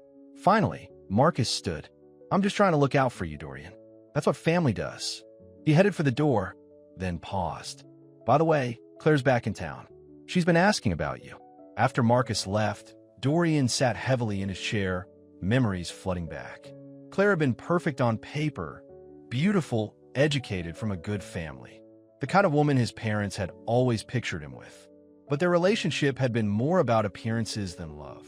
Finally, Marcus stood. I'm just trying to look out for you, Dorian. That's what family does. He headed for the door, then paused. By the way, Claire's back in town. She's been asking about you. After Marcus left, Dorian sat heavily in his chair, memories flooding back. Claire had been perfect on paper, beautiful, educated from a good family. The kind of woman his parents had always pictured him with. But their relationship had been more about appearances than love.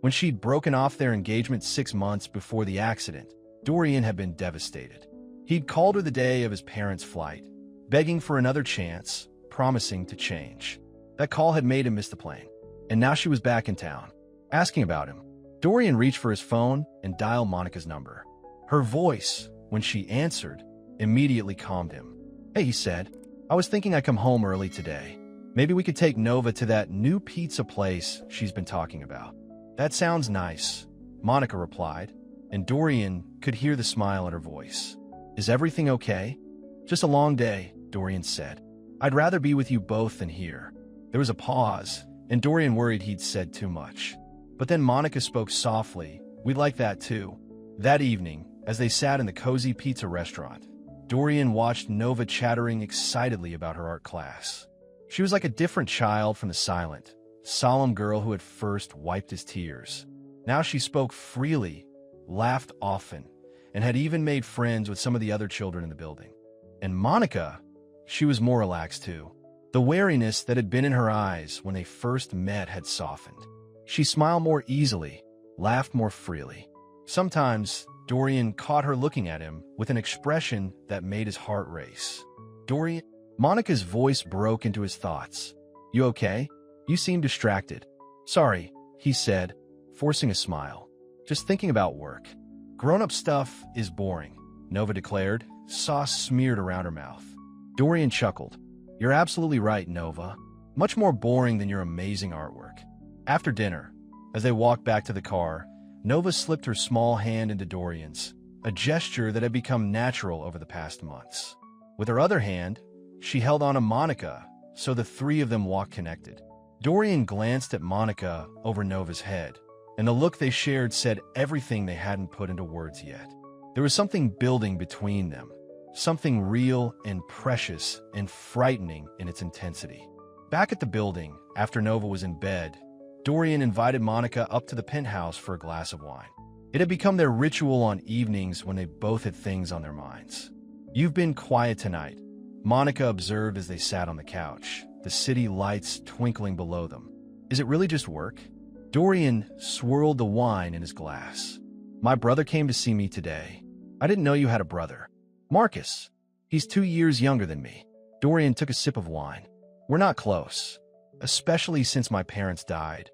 When she'd broken off their engagement 6 months before the accident, Dorian had been devastated. He'd called her the day of his parents' flight, begging for another chance, promising to change. That call had made him miss the plane, and now she was back in town, asking about him. Dorian reached for his phone and dialed Monica's number. Her voice, when she answered, immediately calmed him. Hey, he said, I was thinking I'd come home early today. Maybe we could take Nova to that new pizza place she's been talking about. That sounds nice, Monica replied, and Dorian could hear the smile in her voice. Is everything okay? Just a long day, Dorian said. I'd rather be with you both than here. There was a pause, and Dorian worried he'd said too much. But then Monica spoke softly. We'd like that too. That evening, as they sat in the cozy pizza restaurant, Dorian watched Nova chattering excitedly about her art class. She was like a different child from the silent, solemn girl who had first wiped his tears. Now she spoke freely, laughed often, and had even made friends with some of the other children in the building. And Monica, she was more relaxed too. The wariness that had been in her eyes when they first met had softened. She smiled more easily, laughed more freely. Sometimes, Dorian caught her looking at him with an expression that made his heart race. Dorian, Monica's voice broke into his thoughts. You okay? You seem distracted. Sorry, he said, forcing a smile. Just thinking about work. Grown-up stuff is boring, Nova declared, sauce smeared around her mouth. Dorian chuckled. You're absolutely right, Nova. Much more boring than your amazing artwork. After dinner, as they walked back to the car, Nova slipped her small hand into Dorian's, a gesture that had become natural over the past months. With her other hand, she held on to Monica, so the three of them walked connected. Dorian glanced at Monica over Nova's head, and the look they shared said everything they hadn't put into words yet. There was something building between them, something real and precious and frightening in its intensity. Back at the building, after Nova was in bed, Dorian invited Monica up to the penthouse for a glass of wine. It had become their ritual on evenings when they both had things on their minds. You've been quiet tonight, Monica observed as they sat on the couch, the city lights twinkling below them. Is it really just work? Dorian swirled the wine in his glass. My brother came to see me today. I didn't know you had a brother. Marcus. He's 2 years younger than me. Dorian took a sip of wine. We're not close, especially since my parents died.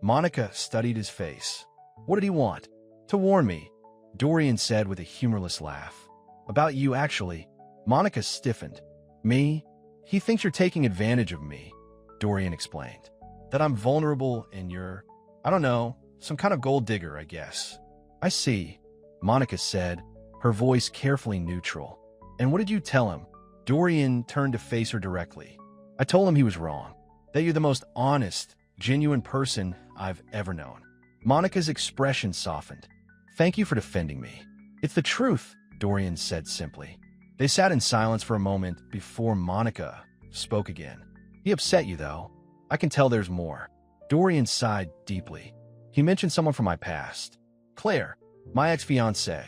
Monica studied his face. What did he want? To warn me, Dorian said with a humorless laugh. About you, actually. Monica stiffened. Me? He thinks you're taking advantage of me, Dorian explained. That I'm vulnerable and you're, I don't know, some kind of gold digger, I guess. I see, Monica said, her voice carefully neutral. And what did you tell him? Dorian turned to face her directly. I told him he was wrong, that you're the most honest, genuine person I've ever known. Monica's expression softened. Thank you for defending me. It's the truth, Dorian said simply. They sat in silence for a moment before Monica spoke again. He upset you, though. I can tell there's more. Dorian sighed deeply. He mentioned someone from my past. Claire, my ex-fiancée.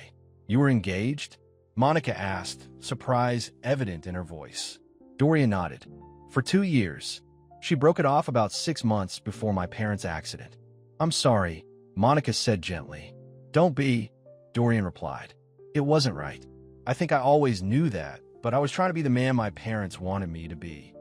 You were engaged? Monica asked, surprise evident in her voice. Dorian nodded. For 2 years. She broke it off about 6 months before my parents' accident. I'm sorry, Monica said gently. Don't be, Dorian replied. It wasn't right. I think I always knew that, but I was trying to be the man my parents wanted me to be.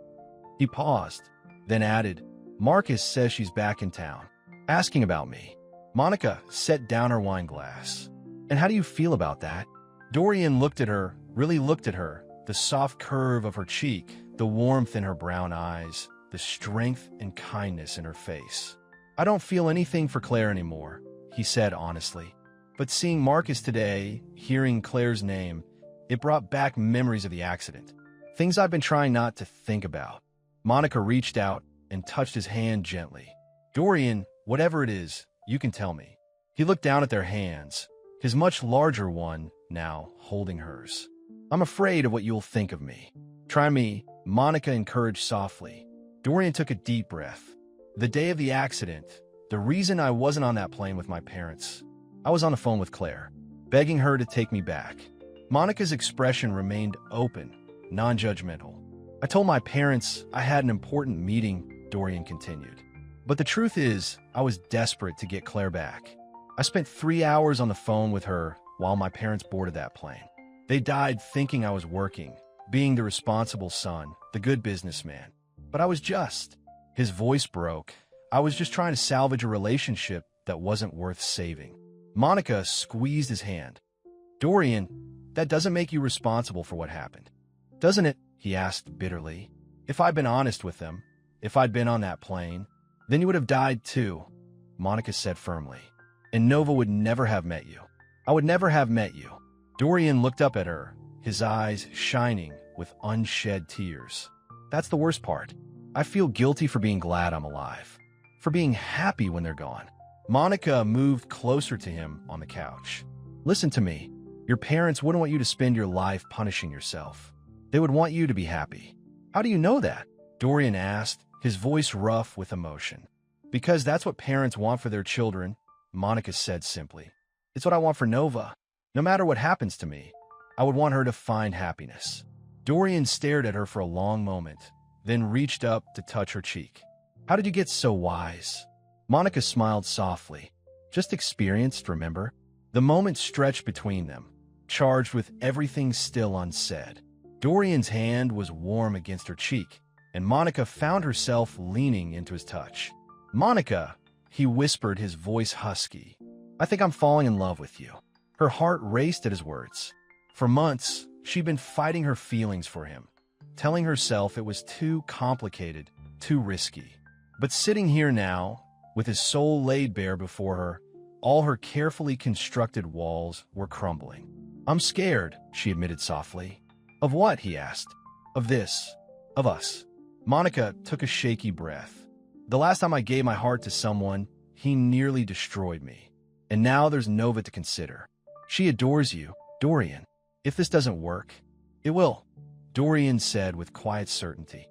He paused, then added, Marcus says she's back in town, asking about me. Monica set down her wine glass. And how do you feel about that? Dorian looked at her, really looked at her, the soft curve of her cheek, the warmth in her brown eyes, the strength and kindness in her face. I don't feel anything for Claire anymore, he said honestly. But seeing Marcus today, hearing Claire's name, it brought back memories of the accident. Things I've been trying not to think about. Monica reached out and touched his hand gently. Dorian, whatever it is, you can tell me. He looked down at their hands, his much larger one now holding hers. I'm afraid of what you'll think of me. Try me, Monica encouraged softly. Dorian took a deep breath. The day of the accident, the reason I wasn't on that plane with my parents, I was on the phone with Claire, begging her to take me back. Monica's expression remained open, non-judgmental. I told my parents I had an important meeting, Dorian continued. But the truth is, I was desperate to get Claire back. I spent 3 hours on the phone with her while my parents boarded that plane. They died thinking I was working, being the responsible son, the good businessman. But I was just. His voice broke. I was just trying to salvage a relationship that wasn't worth saving. Monica squeezed his hand. Dorian, that doesn't make you responsible for what happened. Doesn't it? He asked bitterly. If I'd been honest with them, if I'd been on that plane, then you would have died too, Monica said firmly. And Nova would never have met you. I would never have met you. Dorian looked up at her, his eyes shining with unshed tears. That's the worst part. I feel guilty for being glad I'm alive, for being happy when they're gone. Monica moved closer to him on the couch. Listen to me. Your parents wouldn't want you to spend your life punishing yourself. They would want you to be happy. How do you know that? Dorian asked, his voice rough with emotion. Because that's what parents want for their children, Monica said simply. It's what I want for Nova. No matter what happens to me, I would want her to find happiness. Dorian stared at her for a long moment, then reached up to touch her cheek. How did you get so wise? Monica smiled softly. Just experienced, remember? The moment stretched between them, charged with everything still unsaid. Dorian's hand was warm against her cheek, and Monica found herself leaning into his touch. Monica, he whispered, his voice husky. I think I'm falling in love with you. Her heart raced at his words. For months, she'd been fighting her feelings for him, telling herself it was too complicated, too risky. But sitting here now, with his soul laid bare before her, all her carefully constructed walls were crumbling. I'm scared, she admitted softly. Of what? He asked. Of this. Of us. Monica took a shaky breath. The last time I gave my heart to someone, he nearly destroyed me. And now there's Nova to consider. She adores you, Dorian. If this doesn't work, it will, Dorian said with quiet certainty.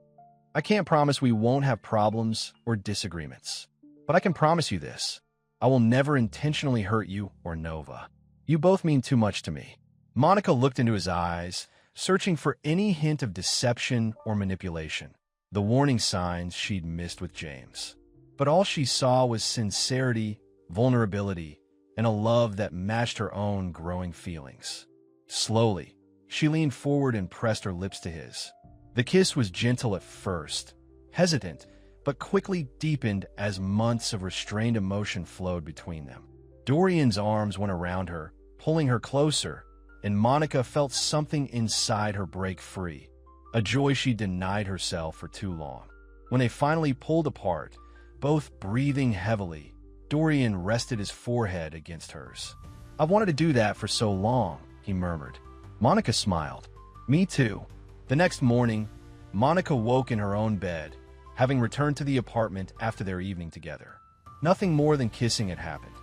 I can't promise we won't have problems or disagreements. But I can promise you this. I will never intentionally hurt you or Nova. You both mean too much to me. Monica looked into his eyes, searching for any hint of deception or manipulation, the warning signs she'd missed with James. But all she saw was sincerity, vulnerability, and a love that matched her own growing feelings. Slowly, she leaned forward and pressed her lips to his. The kiss was gentle at first, hesitant, but quickly deepened as months of restrained emotion flowed between them. Dorian's arms went around her, pulling her closer, and Monica felt something inside her break free, a joy she denied herself for too long. When they finally pulled apart, both breathing heavily, Dorian rested his forehead against hers. I've wanted to do that for so long, he murmured. Monica smiled. Me too. The next morning, Monica woke in her own bed, having returned to the apartment after their evening together. Nothing more than kissing had happened.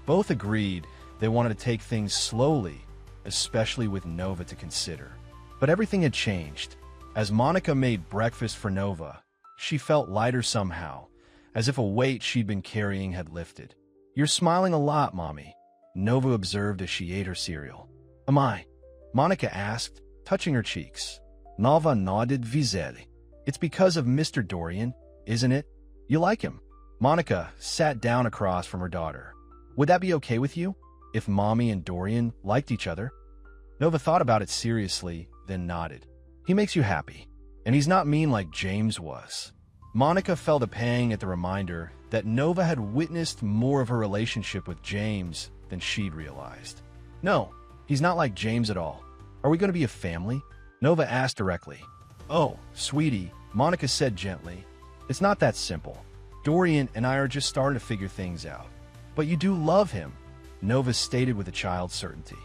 Both agreed they wanted to take things slowly, especially with Nova to consider. But everything had changed. As Monica made breakfast for Nova, she felt lighter somehow, as if a weight she'd been carrying had lifted. You're smiling a lot, Mommy, Nova observed as she ate her cereal. Am I? Monica asked, touching her cheeks. Nova nodded visibly. It's because of Mr. Dorian, isn't it? You like him. Monica sat down across from her daughter. Would that be okay with you, if Mommy and Dorian liked each other? Nova thought about it seriously, then nodded. He makes you happy, and he's not mean like James was. Monica felt a pang at the reminder that Nova had witnessed more of her relationship with James than she'd realized. No, he's not like James at all. Are we going to be a family? Nova asked directly. Oh, sweetie, Monica said gently. It's not that simple. Dorian and I are just starting to figure things out. But you do love him, Nova stated with a child's certainty.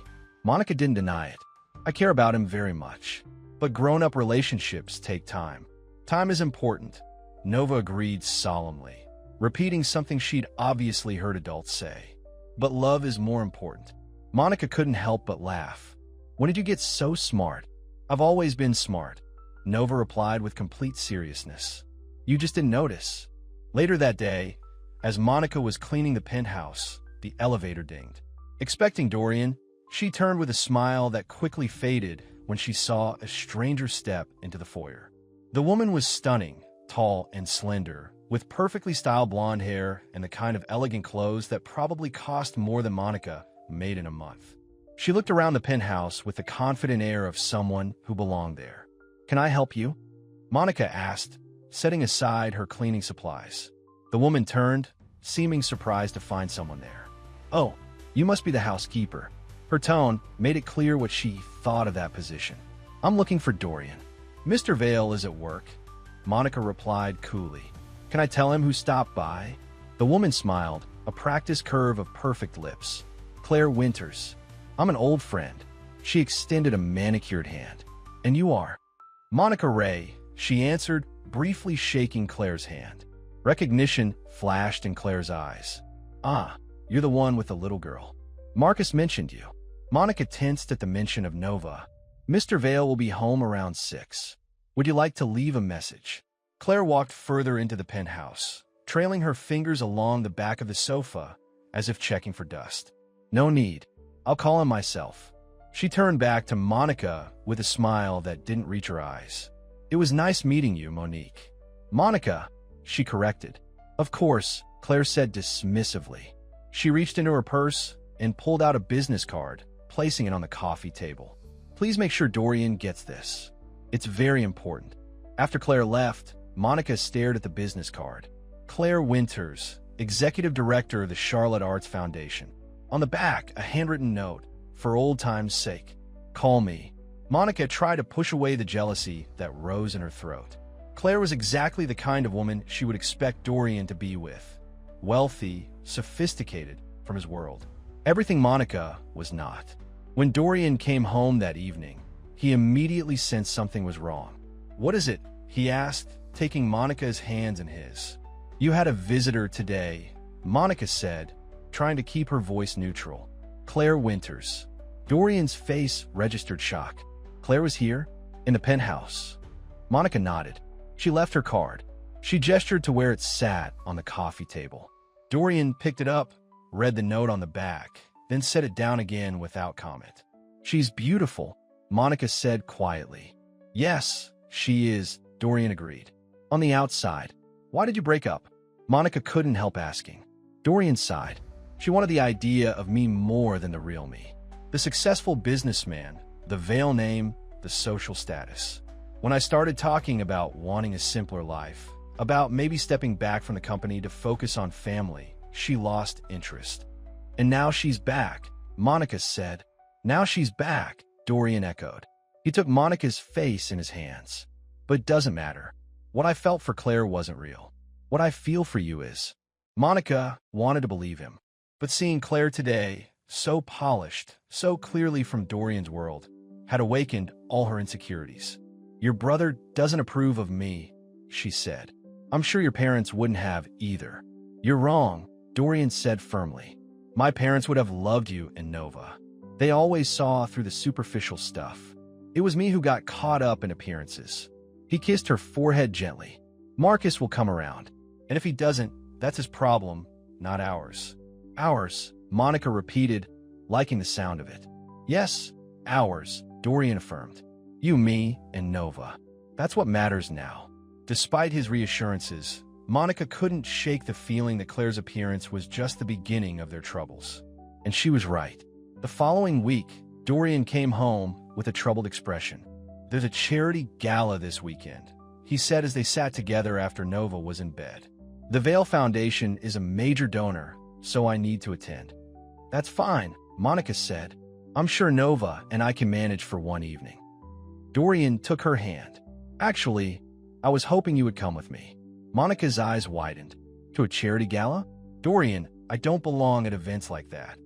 Monica didn't deny it. I care about him very much. But grown-up relationships take time. Time is important, Nova agreed solemnly, repeating something she'd obviously heard adults say. But love is more important. Monica couldn't help but laugh. When did you get so smart? I've always been smart, Nova replied with complete seriousness. You just didn't notice. Later that day, as Monica was cleaning the penthouse, the elevator dinged. Expecting Dorian, she turned with a smile that quickly faded when she saw a stranger step into the foyer. The woman was stunning, tall and slender, with perfectly styled blonde hair and the kind of elegant clothes that probably cost more than Monica made in a month. She looked around the penthouse with the confident air of someone who belonged there. Can I help you? Monica asked, setting aside her cleaning supplies. The woman turned, seeming surprised to find someone there. Oh, you must be the housekeeper. Her tone made it clear what she thought of that position. I'm looking for Dorian. Mr. Vale is at work, Monica replied coolly. Can I tell him who stopped by? The woman smiled, a practiced curve of perfect lips. Claire Winters. I'm an old friend. She extended a manicured hand. And you are? Monica Ray, she answered, briefly shaking Claire's hand. Recognition flashed in Claire's eyes. Ah, you're the one with the little girl. Marcus mentioned you. Monica tensed at the mention of Nova. Mr. Vale will be home around 6. Would you like to leave a message? Claire walked further into the penthouse, trailing her fingers along the back of the sofa, as if checking for dust. No need. I'll call him myself. She turned back to Monica with a smile that didn't reach her eyes. It was nice meeting you, Monique. Monica, she corrected. Of course, Claire said dismissively. She reached into her purse and pulled out a business card, placing it on the coffee table. Please make sure Dorian gets this. It's very important. After Claire left, Monica stared at the business card. Claire Winters, Executive Director of the Charlotte Arts Foundation. On the back, a handwritten note, for old time's sake. Call me. Monica tried to push away the jealousy that rose in her throat. Claire was exactly the kind of woman she would expect Dorian to be with. Wealthy, sophisticated, from his world. Everything Monica was not. When Dorian came home that evening, he immediately sensed something was wrong. What is it? He asked, taking Monica's hands in his. You had a visitor today, Monica said, trying to keep her voice neutral. Claire Winters. Dorian's face registered shock. Claire was here? In the penthouse? Monica nodded. She left her card. She gestured to where it sat on the coffee table. Dorian picked it up, read the note on the back, then set it down again without comment. She's beautiful, Monica said quietly. Yes, she is, Dorian agreed. On the outside. Why did you break up? Monica couldn't help asking. Dorian sighed. She wanted the idea of me more than the real me. The successful businessman, the Vale name, the social status. When I started talking about wanting a simpler life, about maybe stepping back from the company to focus on family, she lost interest. And now she's back, Monica said. Now she's back, Dorian echoed. He took Monica's face in his hands. But it doesn't matter. What I felt for Claire wasn't real. What I feel for you is. Monica wanted to believe him. But seeing Claire today, so polished, so clearly from Dorian's world, had awakened all her insecurities. Your brother doesn't approve of me, she said. I'm sure your parents wouldn't have either. You're wrong, Dorian said firmly. My parents would have loved you in Nova. They always saw through the superficial stuff. It was me who got caught up in appearances. He kissed her forehead gently. Marcus will come around. And if he doesn't, that's his problem, not ours. Ours, Monica repeated, liking the sound of it. Yes, ours, Dorian affirmed. You, me, and Nova. That's what matters now. Despite his reassurances, Monica couldn't shake the feeling that Claire's appearance was just the beginning of their troubles. And she was right. The following week, Dorian came home with a troubled expression. There's a charity gala this weekend, he said as they sat together after Nova was in bed. The Vale Foundation is a major donor, so I need to attend. That's fine, Monica said. I'm sure Nova and I can manage for one evening. Dorian took her hand. Actually, I was hoping you would come with me. Monica's eyes widened. To a charity gala? Dorian, I don't belong at events like that.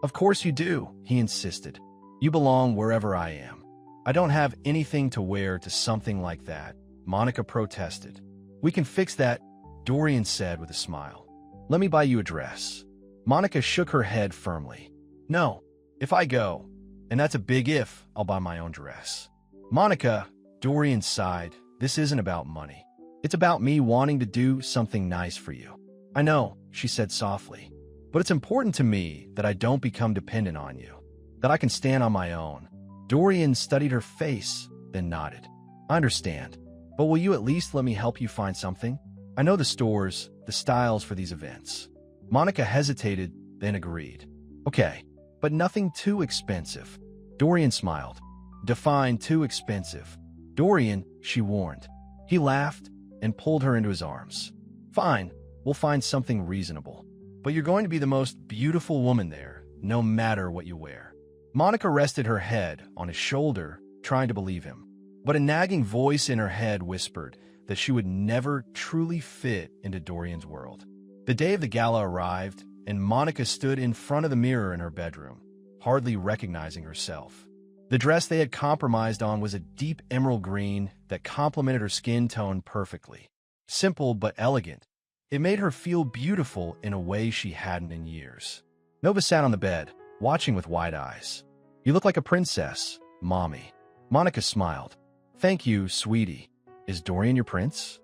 Of course you do, he insisted. You belong wherever I am. I don't have anything to wear to something like that, Monica protested. We can fix that, Dorian said with a smile. Let me buy you a dress. Monica shook her head firmly. No, if I go, and that's a big if, I'll buy my own dress. Monica, Dorian sighed, this isn't about money. It's about me wanting to do something nice for you. I know, she said softly, but it's important to me that I don't become dependent on you, that I can stand on my own. Dorian studied her face, then nodded. I understand, but will you at least let me help you find something? I know the stores, the styles for these events. Monica hesitated, then agreed. Okay, but nothing too expensive. Dorian smiled. Define too expensive. Dorian, she warned. He laughed and pulled her into his arms. Fine, we'll find something reasonable. But you're going to be the most beautiful woman there, no matter what you wear. Monica rested her head on his shoulder, trying to believe him. But a nagging voice in her head whispered that she would never truly fit into Dorian's world. The day of the gala arrived, and Monica stood in front of the mirror in her bedroom, hardly recognizing herself. The dress they had compromised on was a deep emerald green that complemented her skin tone perfectly. Simple but elegant, it made her feel beautiful in a way she hadn't in years. Nova sat on the bed, watching with wide eyes. You look like a princess, Mommy. Monica smiled. Thank you, sweetie. Is Dorian your prince?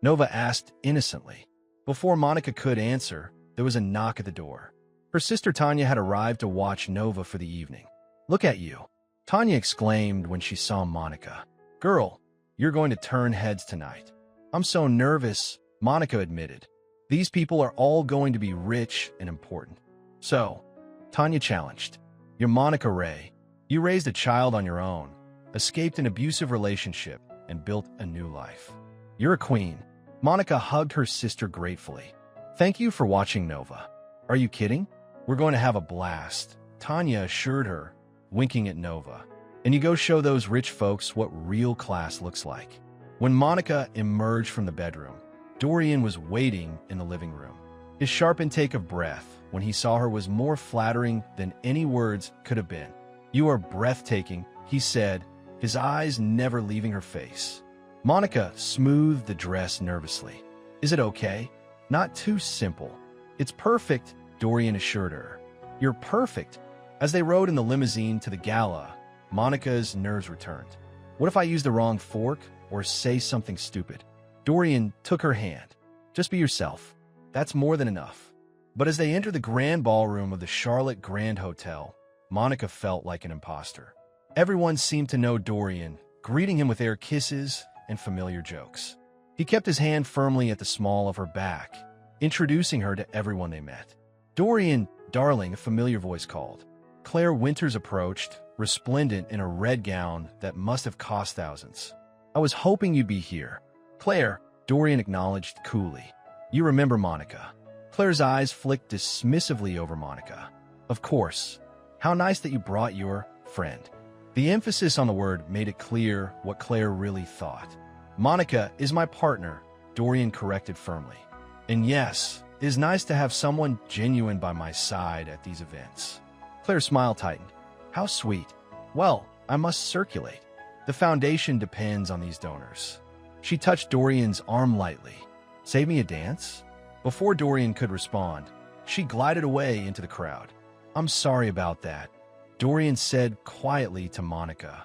Nova asked innocently. Before Monica could answer, there was a knock at the door. Her sister Tanya had arrived to watch Nova for the evening. Look at you, Tanya exclaimed when she saw Monica. Girl, you're going to turn heads tonight. I'm so nervous, Monica admitted. These people are all going to be rich and important. So, Tanya challenged. You're Monica Ray. You raised a child on your own, escaped an abusive relationship, and built a new life. You're a queen. Monica hugged her sister gratefully. Thank you for watching Nova. Are you kidding? We're going to have a blast, Tanya assured her, winking at Nova. And you go show those rich folks what real class looks like. When Monica emerged from the bedroom, Dorian was waiting in the living room. His sharp intake of breath when he saw her was more flattering than any words could have been. You are breathtaking, he said, his eyes never leaving her face. Monica smoothed the dress nervously. Is it okay? Not too simple. It's perfect, Dorian assured her. You're perfect. As they rode in the limousine to the gala, Monica's nerves returned. What if I use the wrong fork or say something stupid? Dorian took her hand. Just be yourself. That's more than enough. But as they entered the grand ballroom of the Charlotte Grand Hotel, Monica felt like an imposter. Everyone seemed to know Dorian, greeting him with air kisses and familiar jokes. He kept his hand firmly at the small of her back, introducing her to everyone they met. Dorian, darling, a familiar voice called. Claire Winters approached, resplendent in a red gown that must have cost thousands. I was hoping you'd be here. Claire, Dorian acknowledged coolly. You remember Monica. Claire's eyes flicked dismissively over Monica. Of course. How nice that you brought your friend. The emphasis on the word made it clear what Claire really thought. Monica is my partner, Dorian corrected firmly. And yes, it is nice to have someone genuine by my side at these events. Claire's smile tightened. How sweet. Well, I must circulate. The foundation depends on these donors. She touched Dorian's arm lightly. Save me a dance? Before Dorian could respond, she glided away into the crowd. I'm sorry about that, Dorian said quietly to Monica.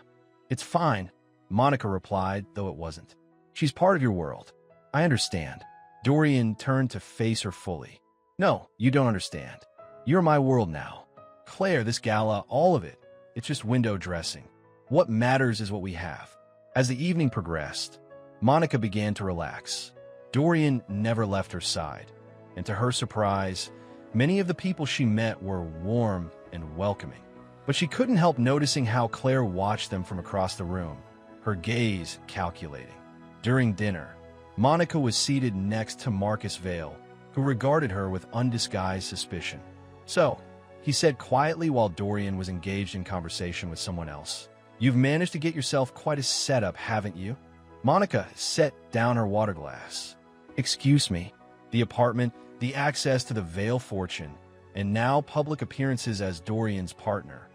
It's fine, Monica replied, though it wasn't. She's part of your world. I understand. Dorian turned to face her fully. No, you don't understand. You're my world now. Claire, this gala, all of it, it's just window dressing. What matters is what we have. As the evening progressed, Monica began to relax. Dorian never left her side, and to her surprise, many of the people she met were warm and welcoming. But she couldn't help noticing how Claire watched them from across the room, her gaze calculating. During dinner, Monica was seated next to Marcus Vale, who regarded her with undisguised suspicion. "So," he said quietly while Dorian was engaged in conversation with someone else, "you've managed to get yourself quite a setup, haven't you?" Monica set down her water glass. "Excuse me." The apartment, the access to the Vale fortune, and now public appearances as Dorian's partner,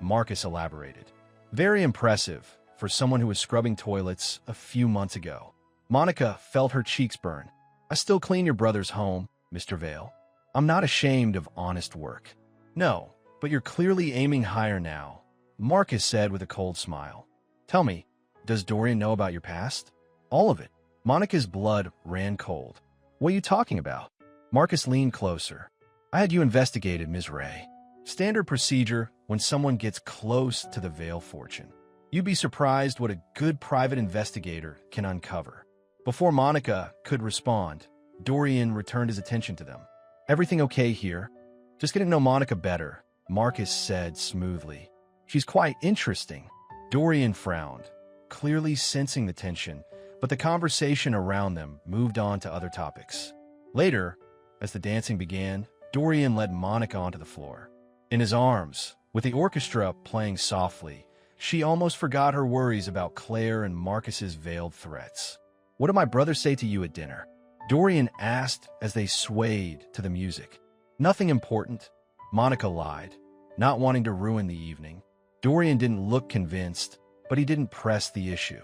Marcus elaborated. "Very impressive for someone who was scrubbing toilets a few months ago." Monica felt her cheeks burn. "I still clean your brother's home, Mr. Vale. I'm not ashamed of honest work." "No, but you're clearly aiming higher now," Marcus said with a cold smile. "Tell me, does Dorian know about your past?" "All of it." Monica's blood ran cold. "What are you talking about?" Marcus leaned closer. "I had you investigated, Ms. Ray. Standard procedure when someone gets close to the Vale fortune. You'd be surprised what a good private investigator can uncover." Before Monica could respond, Dorian returned his attention to them. "Everything okay here?" "Just getting to know Monica better," Marcus said smoothly. "She's quite interesting." Dorian frowned, clearly sensing the tension, but the conversation around them moved on to other topics. Later, as the dancing began, Dorian led Monica onto the floor. In his arms, with the orchestra playing softly, she almost forgot her worries about Claire and Marcus's veiled threats. "What did my brother say to you at dinner?" Dorian asked as they swayed to the music. "Nothing important," Monica lied, not wanting to ruin the evening. Dorian didn't look convinced, but he didn't press the issue.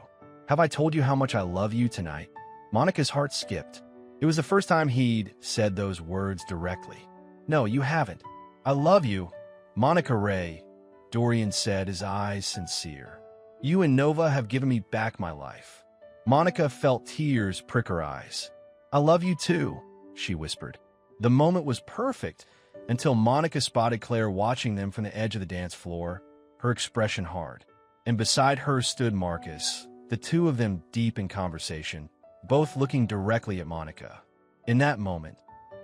"Have I told you how much I love you tonight?" Monica's heart skipped. It was the first time he'd said those words directly. "No, you haven't." "I love you, Monica Ray," Dorian said, his eyes sincere. "You and Nova have given me back my life." Monica felt tears prick her eyes. "I love you too," she whispered. The moment was perfect until Monica spotted Claire watching them from the edge of the dance floor, her expression hard. And beside her stood Marcus, the two of them deep in conversation, both looking directly at Monica. In that moment,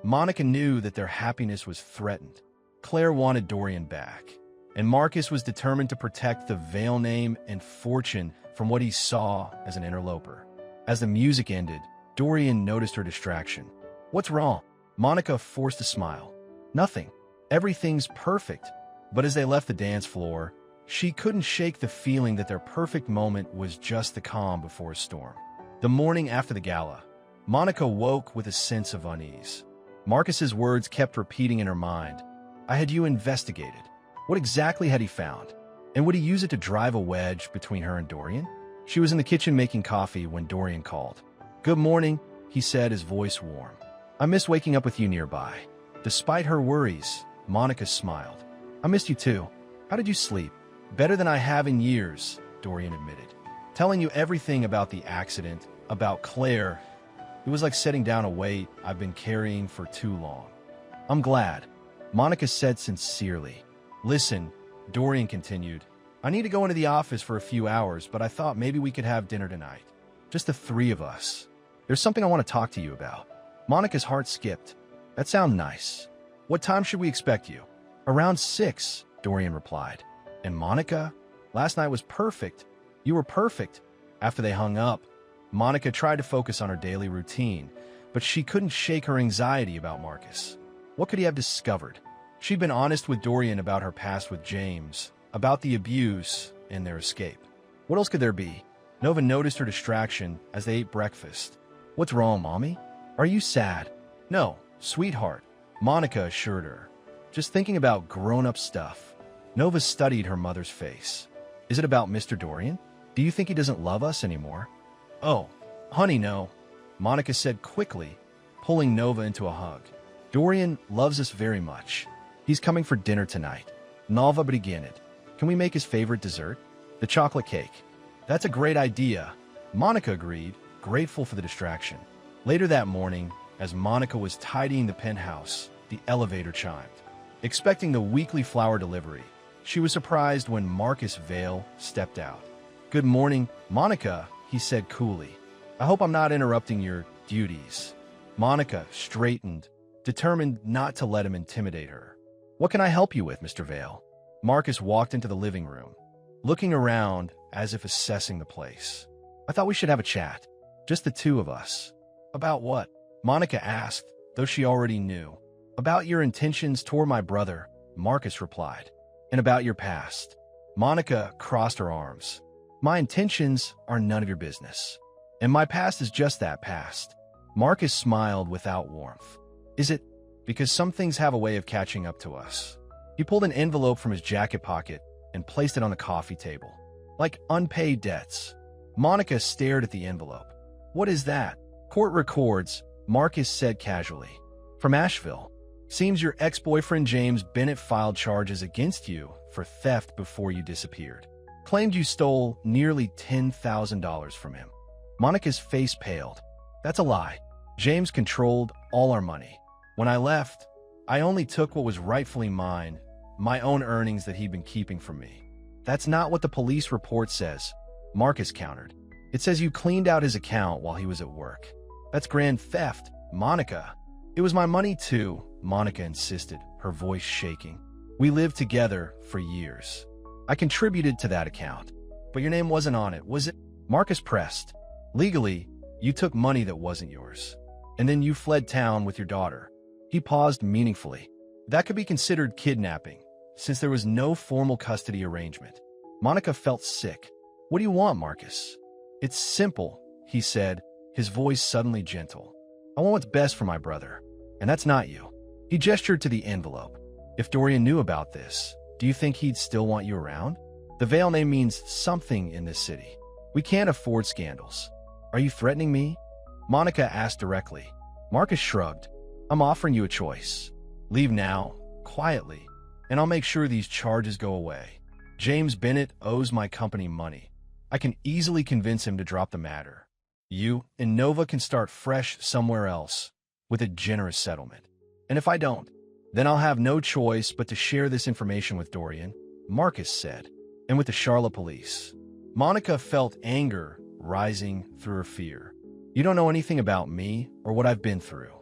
Monica knew that their happiness was threatened. Claire wanted Dorian back, and Marcus was determined to protect the Vale name and fortune from what he saw as an interloper. As the music ended, Dorian noticed her distraction. "What's wrong?" Monica forced a smile. "Nothing. Everything's perfect." But as they left the dance floor, she couldn't shake the feeling that their perfect moment was just the calm before a storm. The morning after the gala, Monica woke with a sense of unease. Marcus's words kept repeating in her mind. "I had you investigated." What exactly had he found? And would he use it to drive a wedge between her and Dorian? She was in the kitchen making coffee when Dorian called. "Good morning," he said, his voice warm. "I miss waking up with you nearby." Despite her worries, Monica smiled. "I missed you too. How did you sleep?" "Better than I have in years," Dorian admitted. "Telling you everything about the accident, about Claire, it was like setting down a weight I've been carrying for too long." "I'm glad," Monica said sincerely. "Listen," Dorian continued, "I need to go into the office for a few hours, but I thought maybe we could have dinner tonight. Just the three of us. There's something I want to talk to you about." Monica's heart skipped. "That sounds nice. What time should we expect you?" "Around 6, Dorian replied. "And Monica, last night was perfect. You were perfect." After they hung up, Monica tried to focus on her daily routine, but she couldn't shake her anxiety about Marcus. What could he have discovered? She'd been honest with Dorian about her past with James, about the abuse and their escape. What else could there be? Nova noticed her distraction as they ate breakfast. "What's wrong, Mommy? Are you sad?" "No, sweetheart," Monica assured her. "Just thinking about grown-up stuff." Nova studied her mother's face. "Is it about Mr. Dorian? Do you think he doesn't love us anymore?" "Oh, honey, no," Monica said quickly, pulling Nova into a hug. "Dorian loves us very much. He's coming for dinner tonight. Nova it. Can we make his favorite dessert? The chocolate cake." "That's a great idea," Monica agreed, grateful for the distraction. Later that morning, as Monica was tidying the penthouse, the elevator chimed. Expecting the weekly flower delivery, she was surprised when Marcus Vale stepped out. "Good morning, Monica," he said coolly. "I hope I'm not interrupting your duties." Monica straightened, determined not to let him intimidate her. "What can I help you with, Mr. Vale?" Marcus walked into the living room, looking around as if assessing the place. "I thought we should have a chat." Just the two of us. About what? Monica asked, though she already knew. About your intentions toward my brother, Marcus replied. And about your past. Monica crossed her arms. My intentions are none of your business. And my past is just that past. Marcus smiled without warmth. Is it? Because some things have a way of catching up to us. He pulled an envelope from his jacket pocket and placed it on the coffee table. Like unpaid debts. Monica stared at the envelope. What is that? Court records, Marcus said casually. From Asheville. Seems your ex-boyfriend James Bennett filed charges against you for theft before you disappeared. Claimed you stole nearly $10,000 from him. Monica's face paled. That's a lie. James controlled all our money. When I left, I only took what was rightfully mine, my own earnings that he'd been keeping from me. That's not what the police report says, Marcus countered. It says you cleaned out his account while he was at work. That's grand theft, Monica. It was my money too, Monica insisted, her voice shaking. We lived together for years. I contributed to that account. But your name wasn't on it, was it? Marcus pressed. Legally, you took money that wasn't yours. And then you fled town with your daughter. He paused meaningfully. That could be considered kidnapping, since there was no formal custody arrangement. Monica felt sick. What do you want, Marcus? It's simple, he said, his voice suddenly gentle. I want what's best for my brother. And that's not you. He gestured to the envelope. If Dorian knew about this, do you think he'd still want you around? The Vale name means something in this city. We can't afford scandals. Are you threatening me? Monica asked directly. Marcus shrugged. I'm offering you a choice. Leave now, quietly, and I'll make sure these charges go away. James Bennett owes my company money. I can easily convince him to drop the matter. You and Nova can start fresh somewhere else with a generous settlement. And if I don't, then I'll have no choice but to share this information with Dorian, Marcus said, and with the Charlotte police. Monica felt anger rising through her fear. You don't know anything about me or what I've been through.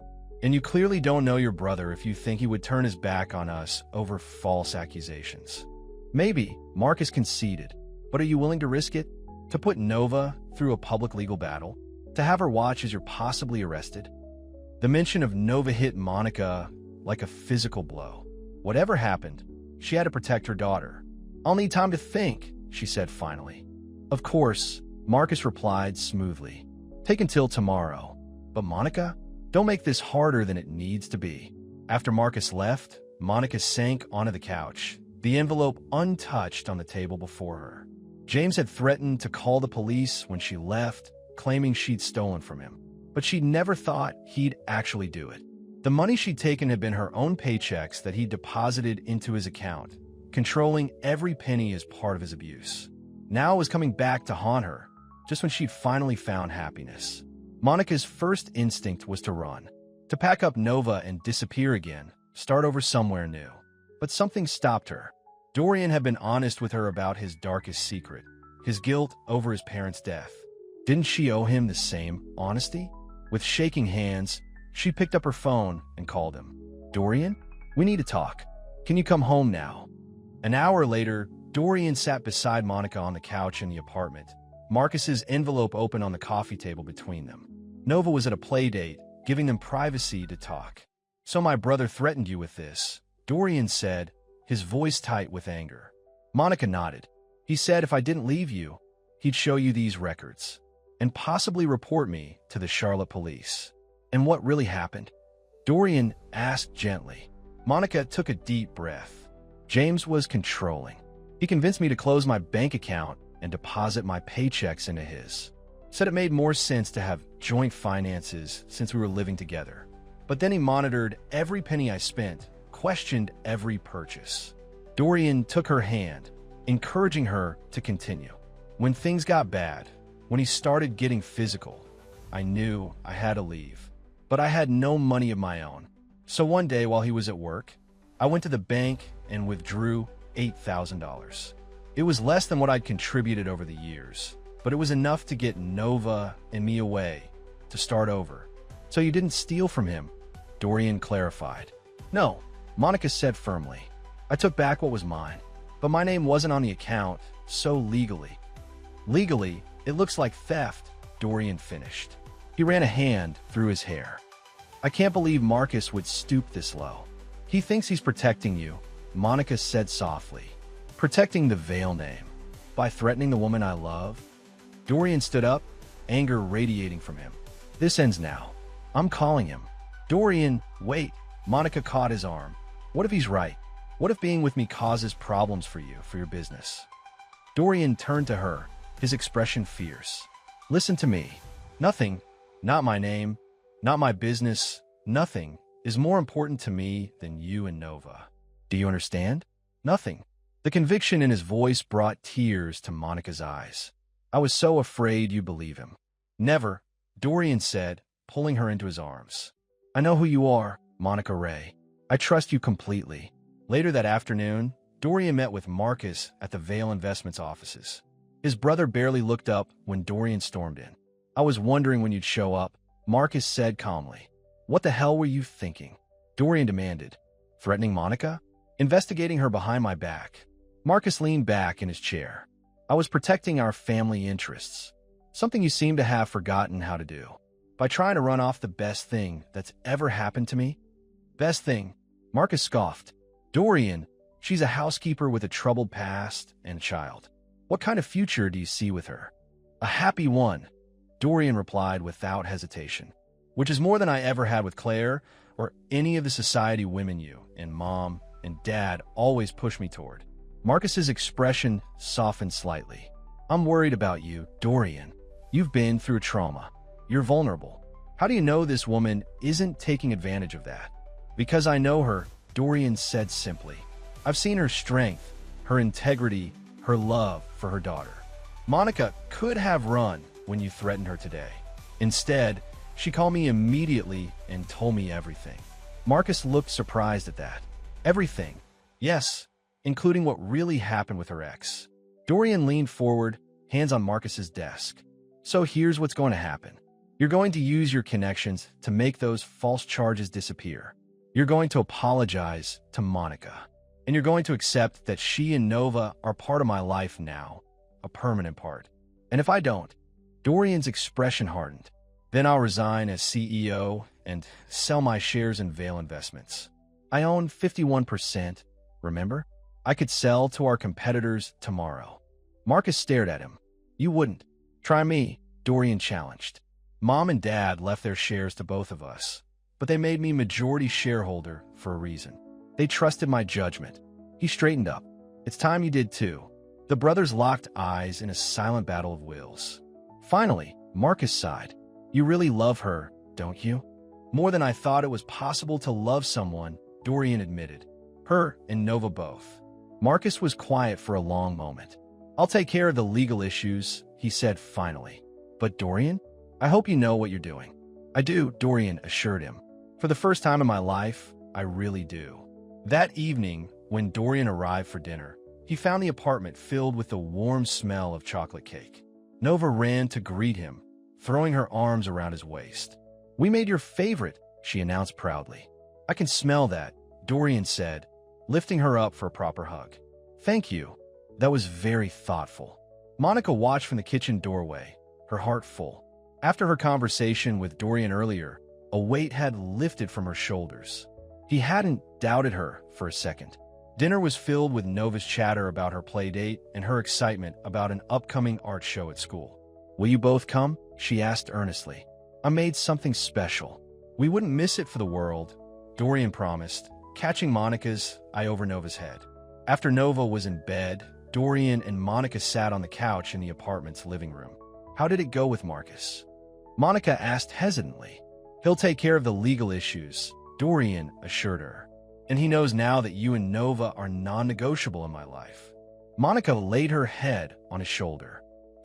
And you clearly don't know your brother if you think he would turn his back on us over false accusations. Maybe, Marcus conceded, but are you willing to risk it? To put Nova through a public legal battle? To have her watch as you're possibly arrested? The mention of Nova hit Monica like a physical blow. Whatever happened, she had to protect her daughter. I'll need time to think, she said finally. Of course, Marcus replied smoothly. Take until tomorrow. But Monica, don't make this harder than it needs to be. After Marcus left, Monica sank onto the couch, the envelope untouched on the table before her. James had threatened to call the police when she left, claiming she'd stolen from him. But she'd never thought he'd actually do it. The money she'd taken had been her own paychecks that he'd deposited into his account, controlling every penny as part of his abuse. Now it was coming back to haunt her, just when she'd finally found happiness. Monica's first instinct was to run, to pack up Nova and disappear again, start over somewhere new. But something stopped her. Dorian had been honest with her about his darkest secret, his guilt over his parents' death. Didn't she owe him the same honesty? With shaking hands, she picked up her phone and called him. Dorian, we need to talk. Can you come home now? An hour later, Dorian sat beside Monica on the couch in the apartment, Marcus's envelope open on the coffee table between them. Nova was at a play date, giving them privacy to talk. So my brother threatened you with this, Dorian said, his voice tight with anger. Monica nodded. He said if I didn't leave you, he'd show you these records, and possibly report me to the Charlotte police. And what really happened? Dorian asked gently. Monica took a deep breath. James was controlling. He convinced me to close my bank account and deposit my paychecks into his. Said it made more sense to have joint finances since we were living together. But then he monitored every penny I spent, questioned every purchase. Dorian took her hand, encouraging her to continue. When things got bad, when he started getting physical, I knew I had to leave. But I had no money of my own. So one day while he was at work, I went to the bank and withdrew $8,000. It was less than what I'd contributed over the years, but it was enough to get Nova and me away, to start over. So you didn't steal from him, Dorian clarified. No, Monica said firmly. I took back what was mine, but my name wasn't on the account, so legally. Legally, it looks like theft, Dorian finished. He ran a hand through his hair. I can't believe Marcus would stoop this low. He thinks he's protecting you, Monica said softly. Protecting the Vale name. By threatening the woman I love? Dorian stood up, anger radiating from him. This ends now. I'm calling him. Dorian, wait. Monica caught his arm. What if he's right? What if being with me causes problems for you, for your business? Dorian turned to her, his expression fierce. Listen to me. Nothing, not my name, not my business, nothing is more important to me than you and Nova. Do you understand? Nothing. The conviction in his voice brought tears to Monica's eyes. I was so afraid you believe him. Never, Dorian said, pulling her into his arms. I know who you are, Monica Ray. I trust you completely. Later that afternoon, Dorian met with Marcus at the Vale Investments offices. His brother barely looked up when Dorian stormed in. I was wondering when you'd show up, Marcus said calmly. What the hell were you thinking? Dorian demanded. Threatening Monica? Investigating her behind my back. Marcus leaned back in his chair. I was protecting our family interests. Something you seem to have forgotten how to do. By trying to run off the best thing that's ever happened to me? Best thing? Marcus scoffed. Dorian, she's a housekeeper with a troubled past and a child. What kind of future do you see with her? A happy one, Dorian replied without hesitation. Which is more than I ever had with Claire or any of the society women you and Mom and Dad always push me toward. Marcus's expression softened slightly. I'm worried about you, Dorian. You've been through trauma. You're vulnerable. How do you know this woman isn't taking advantage of that? Because I know her, Dorian said simply. I've seen her strength, her integrity, her love for her daughter. Monica could have run when you threatened her today. Instead, she called me immediately and told me everything. Marcus looked surprised at that. Everything. Yes, including what really happened with her ex. Dorian leaned forward, hands on Marcus's desk. So here's what's going to happen. You're going to use your connections to make those false charges disappear. You're going to apologize to Monica. And you're going to accept that she and Nova are part of my life now, a permanent part. And if I don't, Dorian's expression hardened. Then I'll resign as CEO and sell my shares in Vale Investments. I own 51%, remember? I could sell to our competitors tomorrow. Marcus stared at him. You wouldn't. Try me, Dorian challenged. Mom and Dad left their shares to both of us, but they made me majority shareholder for a reason. They trusted my judgment. He straightened up. It's time you did too. The brothers locked eyes in a silent battle of wills. Finally, Marcus sighed. You really love her, don't you? More than I thought it was possible to love someone, Dorian admitted. Her and Nova both. Marcus was quiet for a long moment. I'll take care of the legal issues, he said finally. But Dorian, I hope you know what you're doing. I do, Dorian assured him. For the first time in my life, I really do. That evening, when Dorian arrived for dinner, he found the apartment filled with the warm smell of chocolate cake. Nova ran to greet him, throwing her arms around his waist. We made your favorite, she announced proudly. I can smell that, Dorian said, lifting her up for a proper hug. Thank you. That was very thoughtful. Monica watched from the kitchen doorway, her heart full. After her conversation with Dorian earlier, a weight had lifted from her shoulders. He hadn't doubted her for a second. Dinner was filled with Nova's chatter about her play date and her excitement about an upcoming art show at school. Will you both come? She asked earnestly. I made something special. We wouldn't miss it for the world, Dorian promised, catching Monica's eye over Nova's head. After Nova was in bed, Dorian and Monica sat on the couch in the apartment's living room. How did it go with Marcus? Monica asked hesitantly. He'll take care of the legal issues, Dorian assured her. And he knows now that you and Nova are non-negotiable in my life. Monica laid her head on his shoulder.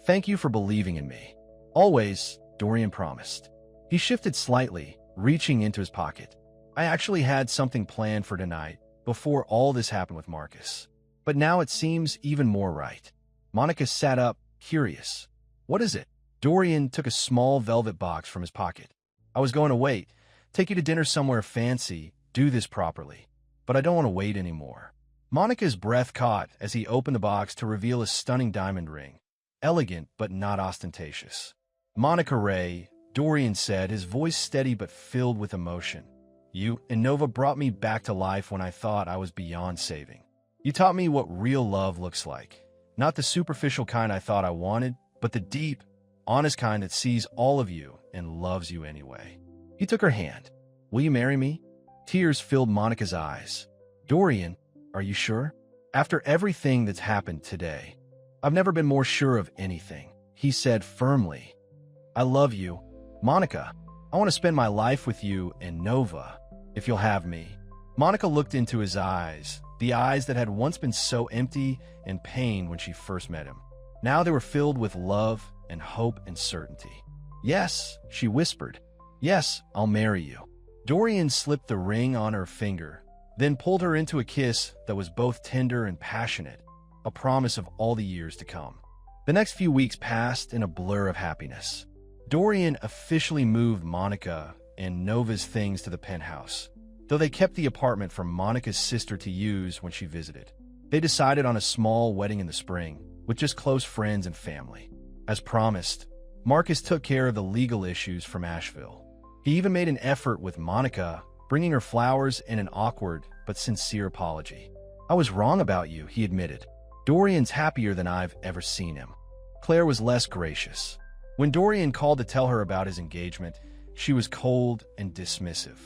Thank you for believing in me. Always, Dorian promised. He shifted slightly, reaching into his pocket. I actually had something planned for tonight, before all this happened with Marcus. But now it seems even more right. Monica sat up, curious. What is it? Dorian took a small velvet box from his pocket. I was going to wait, take you to dinner somewhere fancy, do this properly. But I don't want to wait anymore. Monica's breath caught as he opened the box to reveal a stunning diamond ring. Elegant, but not ostentatious. Monica Ray, Dorian said, his voice steady but filled with emotion. You and Nova brought me back to life when I thought I was beyond saving. You taught me what real love looks like. Not the superficial kind I thought I wanted, but the deep, honest kind that sees all of you and loves you anyway. He took her hand. Will you marry me? Tears filled Monica's eyes. Dorian, are you sure? After everything that's happened today, I've never been more sure of anything, he said firmly. I love you. Monica, I want to spend my life with you and Nova, if you'll have me. Monica looked into his eyes, the eyes that had once been so empty and pain when she first met him. Now they were filled with love and hope and certainty. Yes, she whispered. Yes, I'll marry you. Dorian slipped the ring on her finger, then pulled her into a kiss that was both tender and passionate, a promise of all the years to come. The next few weeks passed in a blur of happiness. Dorian officially moved Monica and Nova's things to the penthouse, though they kept the apartment for Monica's sister to use when she visited. They decided on a small wedding in the spring, with just close friends and family. As promised, Marcus took care of the legal issues from Asheville. He even made an effort with Monica, bringing her flowers and an awkward but sincere apology. I was wrong about you, he admitted. Dorian's happier than I've ever seen him. Claire was less gracious. When Dorian called to tell her about his engagement, she was cold and dismissive.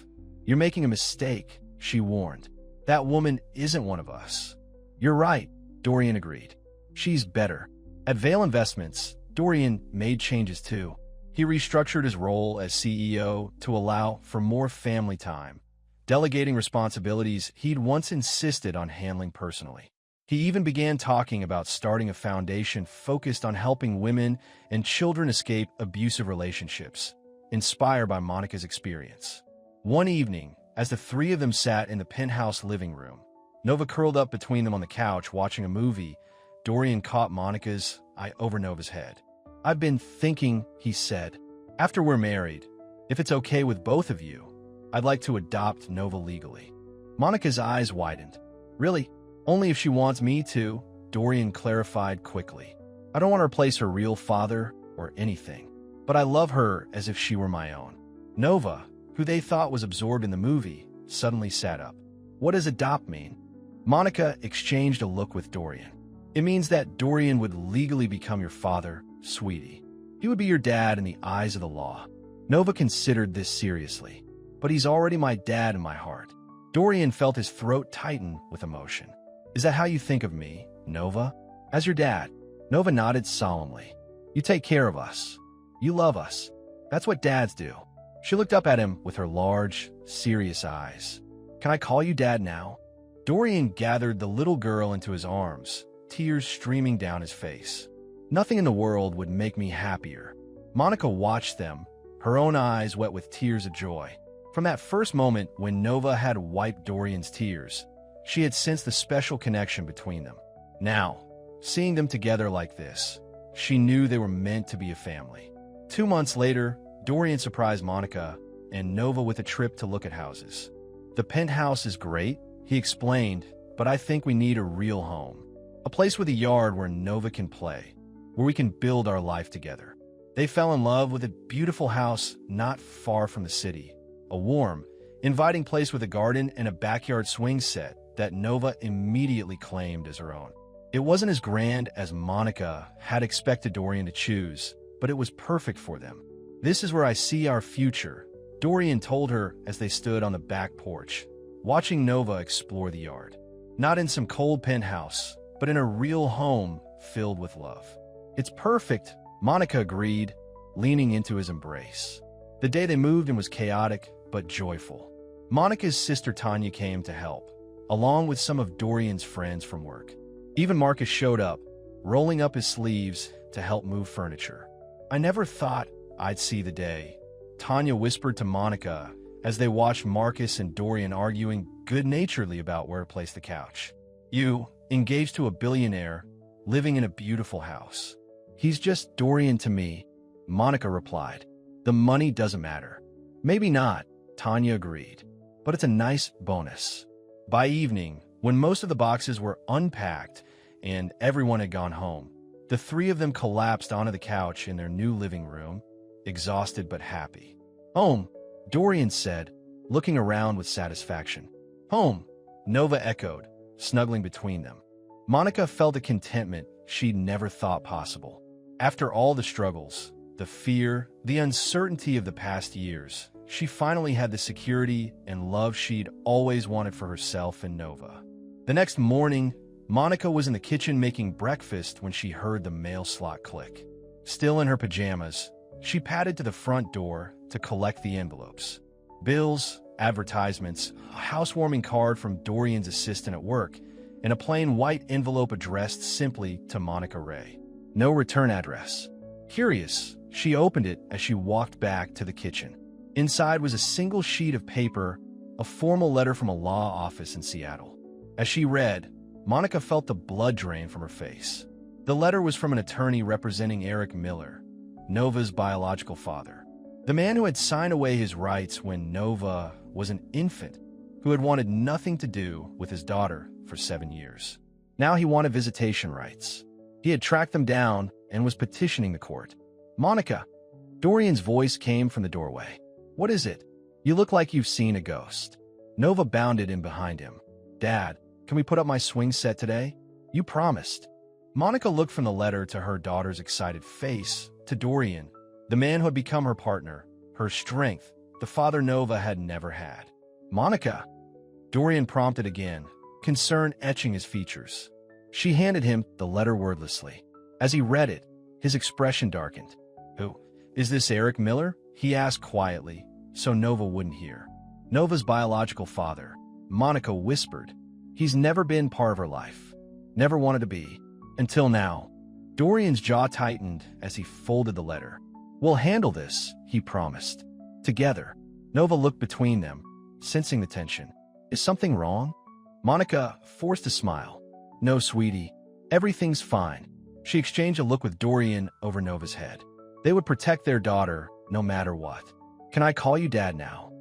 You're making a mistake, she warned. That woman isn't one of us. You're right, Dorian agreed. She's better. At Vale Investments, Dorian made changes too. He restructured his role as CEO to allow for more family time, delegating responsibilities he'd once insisted on handling personally. He even began talking about starting a foundation focused on helping women and children escape abusive relationships, inspired by Monica's experience. One evening, as the three of them sat in the penthouse living room, Nova curled up between them on the couch watching a movie. Dorian caught Monica's eye over Nova's head. I've been thinking, he said. After we're married, if it's okay with both of you, I'd like to adopt Nova legally. Monica's eyes widened. Really? Only if she wants me to, Dorian clarified quickly. I don't want to replace her real father or anything, but I love her as if she were my own. Nova, who they thought was absorbed in the movie, suddenly sat up. What does adopt mean? Monica exchanged a look with Dorian. It means that Dorian would legally become your father, sweetie. He would be your dad in the eyes of the law. Nova considered this seriously. But he's already my dad in my heart. Dorian felt his throat tighten with emotion. Is that how you think of me, Nova? As your dad? Nova nodded solemnly. You take care of us. You love us. That's what dads do. She looked up at him with her large, serious eyes. Can I call you Dad now? Dorian gathered the little girl into his arms, tears streaming down his face. Nothing in the world would make me happier. Monica watched them, her own eyes wet with tears of joy. From that first moment when Nova had wiped Dorian's tears, she had sensed the special connection between them. Now, seeing them together like this, she knew they were meant to be a family. 2 months later, Dorian surprised Monica and Nova with a trip to look at houses. The penthouse is great, he explained, but I think we need a real home. A place with a yard where Nova can play, where we can build our life together. They fell in love with a beautiful house not far from the city, a warm, inviting place with a garden and a backyard swing set that Nova immediately claimed as her own. It wasn't as grand as Monica had expected Dorian to choose, but it was perfect for them. This is where I see our future, Dorian told her as they stood on the back porch, watching Nova explore the yard. Not in some cold penthouse, but in a real home filled with love. It's perfect, Monica agreed, leaning into his embrace. The day they moved in was chaotic, but joyful. Monica's sister Tanya came to help, along with some of Dorian's friends from work. Even Marcus showed up, rolling up his sleeves to help move furniture. I never thought I'd see the day, Tanya whispered to Monica as they watched Marcus and Dorian arguing good-naturedly about where to place the couch. You, engaged to a billionaire, living in a beautiful house. He's just Dorian to me, Monica replied. The money doesn't matter. Maybe not, Tanya agreed, but it's a nice bonus. By evening, when most of the boxes were unpacked and everyone had gone home, the three of them collapsed onto the couch in their new living room. exhausted but happy. "Home," Dorian said, looking around with satisfaction. "Home," Nova echoed, snuggling between them. Monica felt a contentment she'd never thought possible. After all the struggles, the fear, the uncertainty of the past years, she finally had the security and love she'd always wanted for herself and Nova. The next morning, Monica was in the kitchen making breakfast when she heard the mail slot click. Still in her pajamas, she padded to the front door to collect the envelopes. Bills, advertisements, a housewarming card from Dorian's assistant at work, and a plain white envelope addressed simply to Monica Ray. No return address. Curious, she opened it as she walked back to the kitchen. Inside was a single sheet of paper, a formal letter from a law office in Seattle. As she read, Monica felt the blood drain from her face. The letter was from an attorney representing Eric Miller, Nova's biological father. The man who had signed away his rights when Nova was an infant, who had wanted nothing to do with his daughter for 7 years. Now he wanted visitation rights. He had tracked them down and was petitioning the court. "Monica," Dorian's voice came from the doorway. "What is it? You look like you've seen a ghost." Nova bounded in behind him. "Dad, can we put up my swing set today? You promised." Monica looked from the letter to her daughter's excited face, to Dorian, the man who had become her partner, her strength, the father Nova had never had. "Monica," Dorian prompted again, concern etching his features. She handed him the letter wordlessly. As he read it, his expression darkened. "Who? Is this Eric Miller?" he asked quietly, so Nova wouldn't hear. "Nova's biological father," Monica whispered. "He's never been part of her life. Never wanted to be. Until now." Dorian's jaw tightened as he folded the letter. "We'll handle this," he promised. Together. Nova looked between them, sensing the tension. "Is something wrong?" Monica forced a smile. "No, sweetie. Everything's fine." She exchanged a look with Dorian over Nova's head. They would protect their daughter no matter what. "Can I call you Dad now?"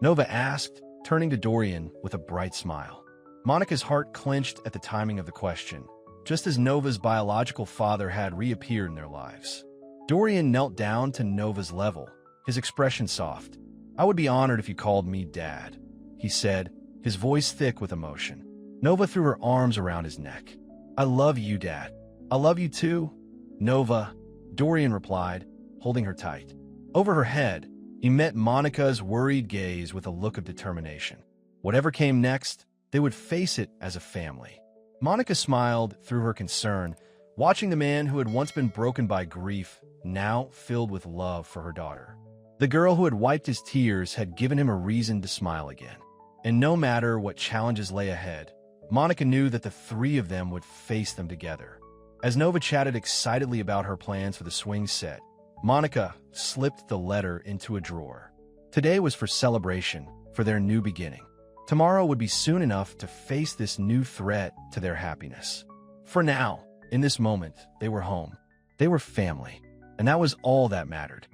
Nova asked, turning to Dorian with a bright smile. Monica's heart clenched at the timing of the question, just as Nova's biological father had reappeared in their lives. Dorian knelt down to Nova's level, his expression soft. "I would be honored if you called me Dad," he said, his voice thick with emotion. Nova threw her arms around his neck. "I love you, Dad. I love you too." "Nova," Dorian replied, holding her tight. Over her head, he met Monica's worried gaze with a look of determination. Whatever came next, they would face it as a family. Monica smiled through her concern, watching the man who had once been broken by grief, now filled with love for her daughter. The girl who had wiped his tears had given him a reason to smile again. And no matter what challenges lay ahead, Monica knew that the three of them would face them together. As Nova chatted excitedly about her plans for the swing set, Monica slipped the letter into a drawer. Today was for celebration, for their new beginning. Tomorrow would be soon enough to face this new threat to their happiness. For now, in this moment, they were home. They were family, and that was all that mattered.